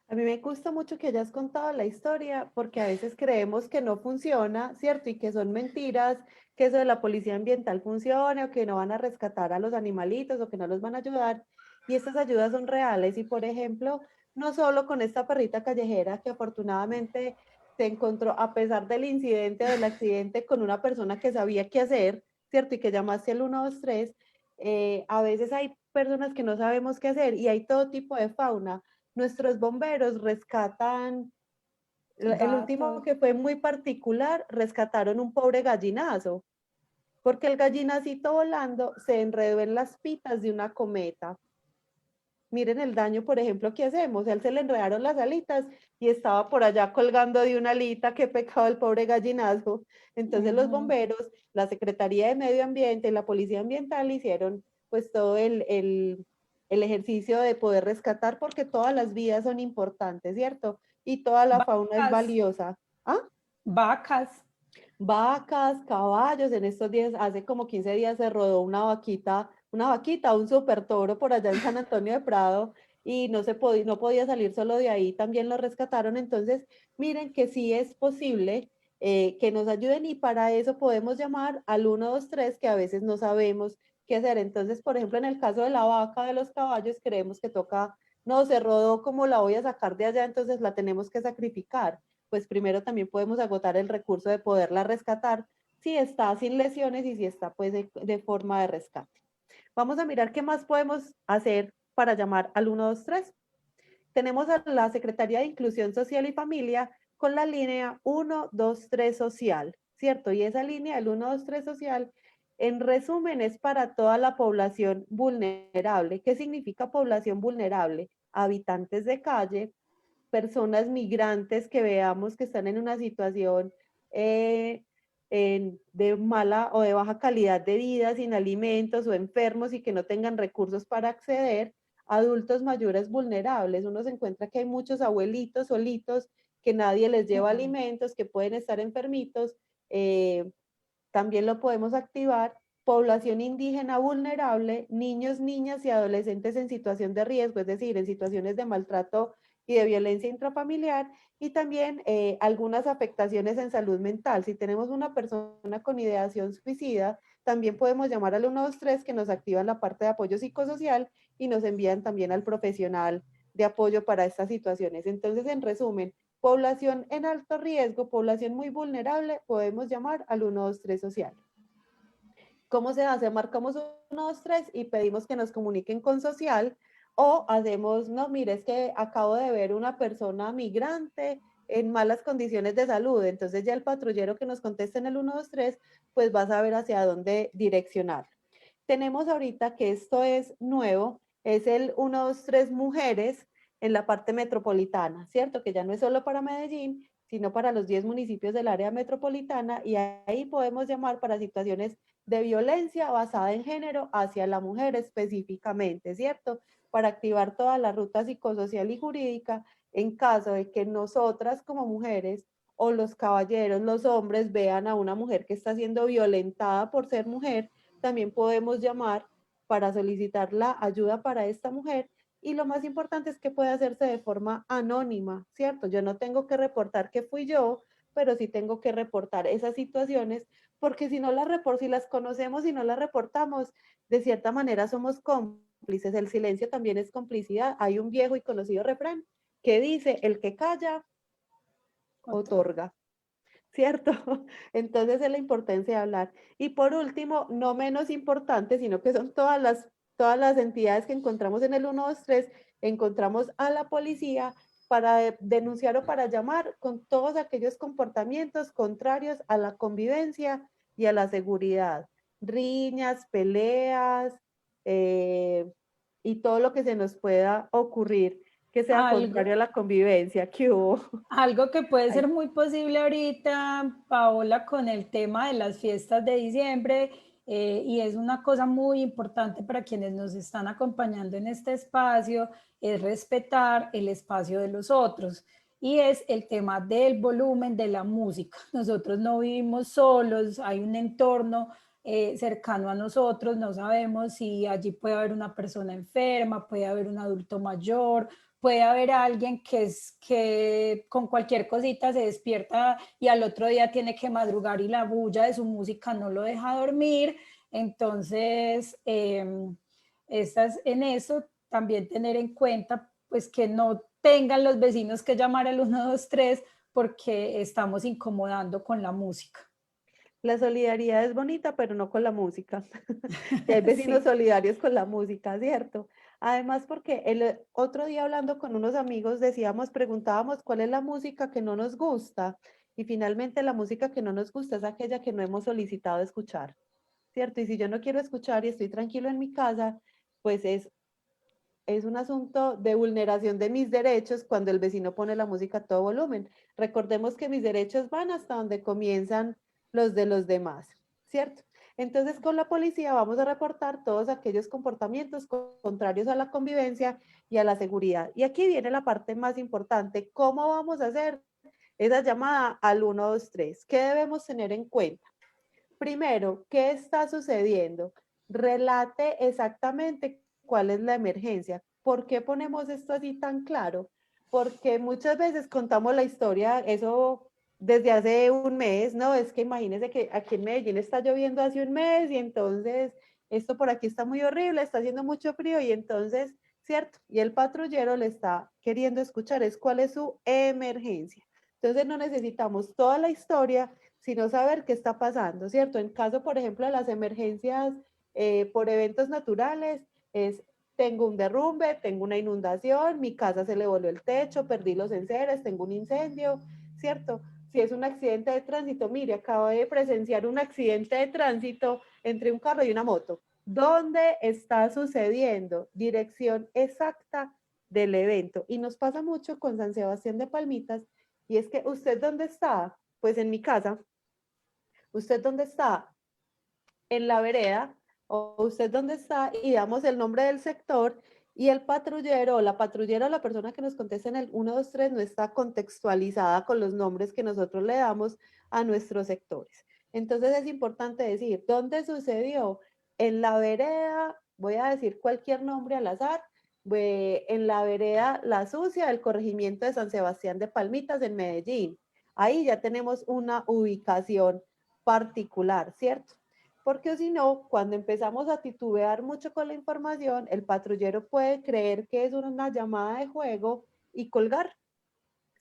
A mí me gusta mucho que hayas contado la historia porque a veces creemos que no funciona, ¿cierto? Y que son mentiras, que eso de la policía ambiental funcione o que no van a rescatar a los animalitos o que no los van a ayudar. Y estas ayudas son reales. Y por ejemplo, no solo con esta perrita callejera que afortunadamente se encontró, a pesar del incidente o del accidente, con una persona que sabía qué hacer, ¿cierto? Y que llamaste al 123, a veces hay personas que no sabemos qué hacer y hay todo tipo de fauna. Nuestros bomberos rescatan, el último Gatos. que fue muy particular, rescataron un pobre gallinazo, porque el gallinacito volando se enredó en las pitas de una cometa. Miren el daño, por ejemplo, que hacemos. A él se le enredaron las alitas y estaba por allá colgando de una alita. Qué pecado el pobre gallinazo. Entonces los bomberos, la Secretaría de Medio Ambiente y la Policía Ambiental hicieron pues todo el ejercicio de poder rescatar porque todas las vidas son importantes, ¿cierto? Y toda la fauna es Vacas, valiosa. ¿Ah? vacas. Vacas, caballos, en estos días, hace como 15 días se rodó una vaquita, un super toro por allá en San Antonio de Prado y no podía salir solo de ahí, también lo rescataron. Entonces, miren que sí es posible que nos ayuden y para eso podemos llamar al 123 que a veces no sabemos qué hacer. Entonces, por ejemplo, en el caso de la vaca, de los caballos, creemos que toca, no, se rodó, ¿cómo la voy a sacar de allá? Entonces la tenemos que sacrificar. Pues primero también podemos agotar el recurso de poderla rescatar si está sin lesiones y si está pues de forma de rescate. Vamos a mirar qué más podemos hacer para llamar al 123. Tenemos a la Secretaría de Inclusión Social y Familia con la línea 123 Social, ¿cierto? Y esa línea, el 123 Social, en resumen, es para toda la población vulnerable. ¿Qué significa población vulnerable? Habitantes de calle, personas migrantes que veamos que están en una situación de mala o de baja calidad de vida, sin alimentos o enfermos y que no tengan recursos para acceder, adultos mayores vulnerables. Uno se encuentra que hay muchos abuelitos solitos que nadie les lleva alimentos, que pueden estar enfermitos. También lo podemos activar. Población indígena vulnerable, niños, niñas y adolescentes en situación de riesgo, es decir, en situaciones de maltrato y de violencia intrafamiliar, y también algunas afectaciones en salud mental. Si tenemos una persona con ideación suicida, también podemos llamar al 123 que nos activan la parte de apoyo psicosocial y nos envían también al profesional de apoyo para estas situaciones. Entonces, en resumen, población en alto riesgo, población muy vulnerable, podemos llamar al 123 social. ¿Cómo se hace? Marcamos 123 y pedimos que nos comuniquen con social o hacemos, no, mire, es que acabo de ver una persona migrante en malas condiciones de salud, entonces ya el patrullero que nos conteste en el 123, pues va a saber hacia dónde direccionar. Tenemos ahorita que esto es nuevo, es el 123 Mujeres, en la parte metropolitana, ¿cierto? Que ya no es solo para Medellín, sino para los 10 municipios del área metropolitana, y ahí podemos llamar para situaciones de violencia basada en género hacia la mujer específicamente, ¿cierto? Para activar toda la ruta psicosocial y jurídica en caso de que nosotras como mujeres o los caballeros, los hombres vean a una mujer que está siendo violentada por ser mujer, también podemos llamar para solicitar la ayuda para esta mujer. Y lo más importante es que puede hacerse de forma anónima, ¿cierto? Yo no tengo que reportar que fui yo, pero sí tengo que reportar esas situaciones, porque si no las si las conocemos y no las reportamos, de cierta manera somos cómplices. El silencio también es complicidad. Hay un viejo y conocido refrán que dice, el que calla, otorga, ¿cierto? Entonces es la importancia de hablar. Y por último, no menos importante, sino que son todas las entidades que encontramos en el 123, encontramos a la policía para denunciar o para llamar con todos aquellos comportamientos contrarios a la convivencia y a la seguridad. Riñas, peleas y todo lo que se nos pueda ocurrir que sea Algo, contrario a la convivencia. ¿Qué hubo? algo que puede Ay, ser muy posible ahorita, Paola, con el tema de las fiestas de diciembre, y es una cosa muy importante para quienes nos están acompañando en este espacio, es respetar el espacio de los otros. Y es el tema del volumen de la música. Nosotros no vivimos solos, hay un entorno cercano a nosotros, no sabemos si allí puede haber una persona enferma, puede haber un adulto mayor, puede haber alguien que con cualquier cosita se despierta y al otro día tiene que madrugar y la bulla de su música no lo deja dormir. Entonces, en eso también tener en cuenta pues que no tengan los vecinos que llamar al 123 porque estamos incomodando con la música. la solidaridad es bonita, pero no con la música. Y hay vecinos Sí. solidarios con la música, ¿cierto? Además, porque el otro día hablando con unos amigos decíamos, preguntábamos cuál es la música que no nos gusta. Y finalmente la música que no nos gusta es aquella que no hemos solicitado escuchar, ¿cierto? Y si yo no quiero escuchar y estoy tranquilo en mi casa, pues es un asunto de vulneración de mis derechos cuando el vecino pone la música a todo volumen. Recordemos que mis derechos van hasta donde comienzan los de los demás, ¿cierto? Entonces con la policía vamos a reportar todos aquellos comportamientos contrarios a la convivencia y a la seguridad. Y aquí viene la parte más importante, ¿cómo vamos a hacer esa llamada al 123? ¿Qué debemos tener en cuenta? Primero, ¿qué está sucediendo? Relate exactamente cuál es la emergencia. ¿Por qué ponemos esto así tan claro? Porque muchas veces contamos la historia, eso desde hace un mes, ¿no? Es que imagínense que aquí en Medellín está lloviendo hace un mes y entonces esto por aquí está muy horrible, está haciendo mucho frío y entonces, ¿cierto? Y el patrullero le está queriendo escuchar es cuál es su emergencia. Entonces no necesitamos toda la historia, sino saber qué está pasando, ¿cierto? En caso, por ejemplo, de las emergencias por eventos naturales, es tengo un derrumbe, tengo una inundación, mi casa se le voló el techo, perdí los enseres, tengo un incendio, ¿cierto? Si es un accidente de tránsito, mire, acabo de presenciar un accidente de tránsito entre un carro y una moto. ¿Dónde está sucediendo? Dirección exacta del evento. Y nos pasa mucho con San Sebastián de Palmitas, y es que, ¿usted dónde está? Pues en mi casa. ¿Usted dónde está? En la vereda, o usted dónde está, y damos el nombre del sector, y el patrullero o la patrullera o la persona que nos contesta en el 123 no está contextualizada con los nombres que nosotros le damos a nuestros sectores. Entonces es importante decir, ¿dónde sucedió? En la vereda, voy a decir cualquier nombre al azar, en la vereda La Sucia del corregimiento de San Sebastián de Palmitas en Medellín. Ahí ya tenemos una ubicación particular, ¿cierto? Porque si no, cuando empezamos a titubear mucho con la información, el patrullero puede creer que es una llamada de juego y colgar,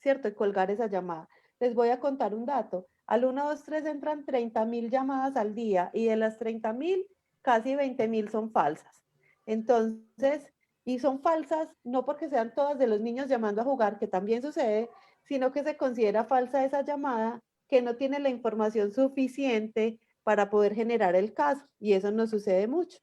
¿cierto? Y colgar esa llamada. Les voy a contar un dato. Al 123 entran 30.000 llamadas al día y de las 30.000, casi 20.000 son falsas. Entonces, y son falsas no porque sean todas de los niños llamando a jugar, que también sucede, sino que se considera falsa esa llamada que no tiene la información suficiente para poder generar el caso, y eso nos sucede mucho.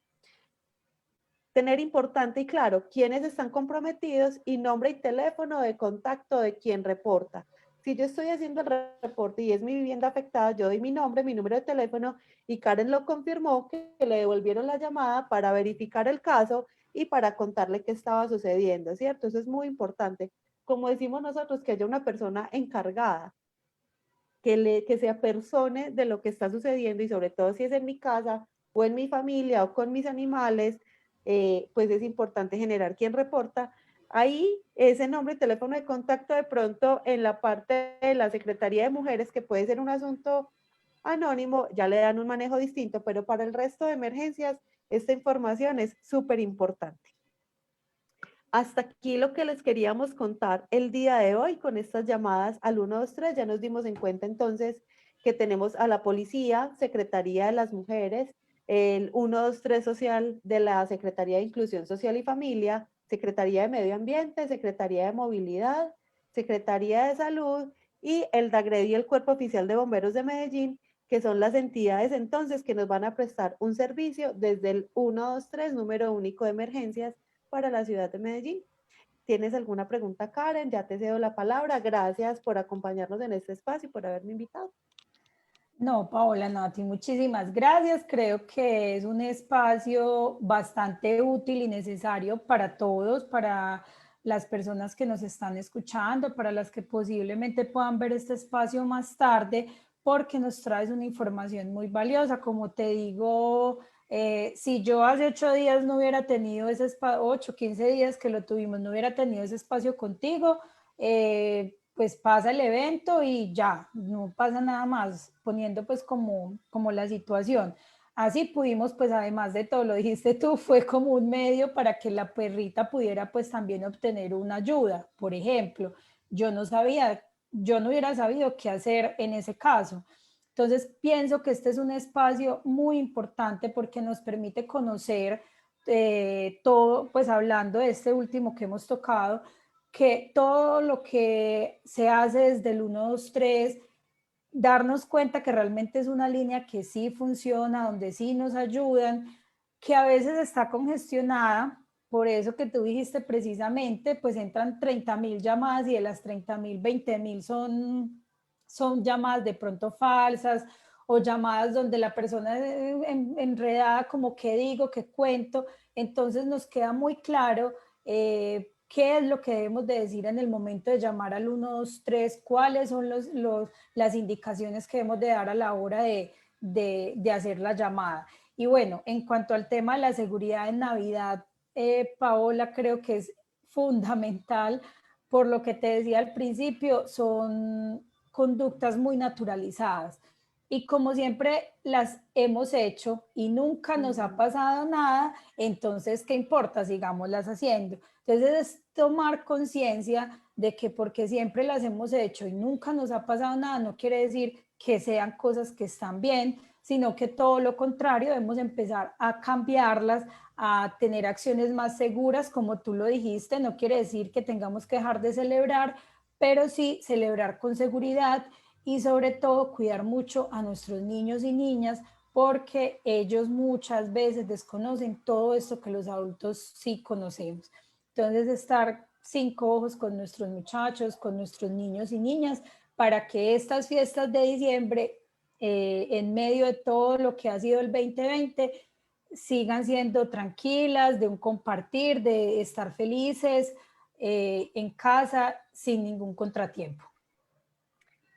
tener importante y claro quiénes están comprometidos y nombre y teléfono de contacto de quien reporta. Si yo estoy haciendo el reporte y es mi vivienda afectada, yo doy mi nombre, mi número de teléfono y Karen lo confirmó que le devolvieron la llamada para verificar el caso y para contarle qué estaba sucediendo, ¿cierto? Eso es muy importante. Como decimos nosotros, que haya una persona encargada, que se apersone de lo que está sucediendo y sobre todo si es en mi casa o en mi familia o con mis animales, pues es importante generar quien reporta. Ahí ese nombre y teléfono de contacto de pronto en la parte de la Secretaría de Mujeres, que puede ser un asunto anónimo, ya le dan un manejo distinto, pero para el resto de emergencias esta información es súper importante. Hasta aquí lo que les queríamos contar el día de hoy con estas llamadas al 123. Ya nos dimos en cuenta entonces que tenemos a la policía, Secretaría de las Mujeres, el 123 social de la Secretaría de Inclusión Social y Familia, Secretaría de Medio Ambiente, Secretaría de Movilidad, Secretaría de Salud y el DAGRED y el Cuerpo Oficial de Bomberos de Medellín, que son las entidades entonces que nos van a prestar un servicio desde el 123, número único de emergencias, para la ciudad de Medellín. ¿Tienes alguna pregunta, Karen? Ya te cedo la palabra. Gracias por acompañarnos en este espacio y por haberme invitado. No, Paola, no, a ti muchísimas gracias. Creo que es un espacio bastante útil y necesario para todos, para las personas que nos están escuchando, para las que posiblemente puedan ver este espacio más tarde, porque nos traes una información muy valiosa. Como te digo, si yo hace 8 días no hubiera tenido ese espacio, 8, 15 días que lo tuvimos, no hubiera tenido ese espacio contigo, pues pasa el evento y ya, no pasa nada más, poniendo pues como la situación. Así pudimos, pues además de todo, lo dijiste tú, fue como un medio para que la perrita pudiera pues también obtener una ayuda. Por ejemplo, yo no sabía, yo no hubiera sabido qué hacer en ese caso. Entonces pienso que este es un espacio muy importante porque nos permite conocer todo, pues hablando de este último que hemos tocado, que todo lo que se hace desde el 123, darnos cuenta que realmente es una línea que sí funciona, donde sí nos ayudan, que a veces está congestionada, por eso que tú dijiste precisamente, pues entran 30.000 llamadas y de las 30.000, 20.000 son llamadas de pronto falsas o llamadas donde la persona es enredada como qué digo, qué cuento. Entonces nos queda muy claro qué es lo que debemos de decir en el momento de llamar al 123, cuáles son las indicaciones que debemos de dar a la hora de hacer la llamada. Y bueno, en cuanto al tema de la seguridad en Navidad, Paola, creo que es fundamental. Por lo que te decía al principio, son conductas muy naturalizadas. Y como siempre las hemos hecho y nunca nos ha pasado nada, entonces, ¿qué importa? Sigámoslas haciendo. Entonces, es tomar conciencia de que porque siempre las hemos hecho y nunca nos ha pasado nada, no quiere decir que sean cosas que están bien, sino que todo lo contrario, debemos empezar a cambiarlas, a tener acciones más seguras, como tú lo dijiste. No quiere decir que tengamos que dejar de celebrar, pero sí celebrar con seguridad y sobre todo cuidar mucho a nuestros niños y niñas, porque ellos muchas veces desconocen todo esto que los adultos sí conocemos. Entonces, estar 5 ojos con nuestros muchachos, con nuestros niños y niñas, para que estas fiestas de diciembre, en medio de todo lo que ha sido el 2020, sigan siendo tranquilas, de un compartir, de estar felices en casa sin ningún contratiempo.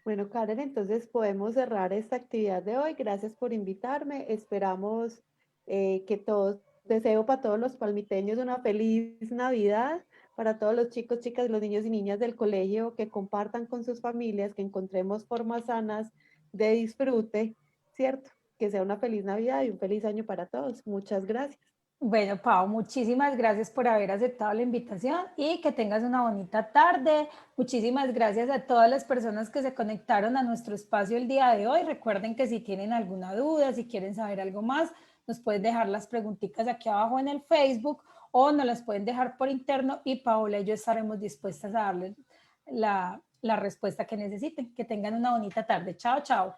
Bueno, Karen, entonces podemos cerrar esta actividad de hoy. Gracias por invitarme. Esperamos que todos, deseo para todos los palmiteños una feliz Navidad, para todos los chicos, chicas, los niños y niñas del colegio, que compartan con sus familias, que encontremos formas sanas de disfrute, ¿cierto? Que sea una feliz Navidad y un feliz año para todos. Muchas gracias. Bueno, Pau, muchísimas gracias por haber aceptado la invitación y que tengas una bonita tarde. Muchísimas gracias a todas las personas que se conectaron a nuestro espacio el día de hoy. Recuerden que si tienen alguna duda, si quieren saber algo más, nos pueden dejar las preguntitas aquí abajo en el Facebook o nos las pueden dejar por interno y Paola y yo estaremos dispuestas a darles la respuesta que necesiten. Que tengan una bonita tarde. Chao, chao.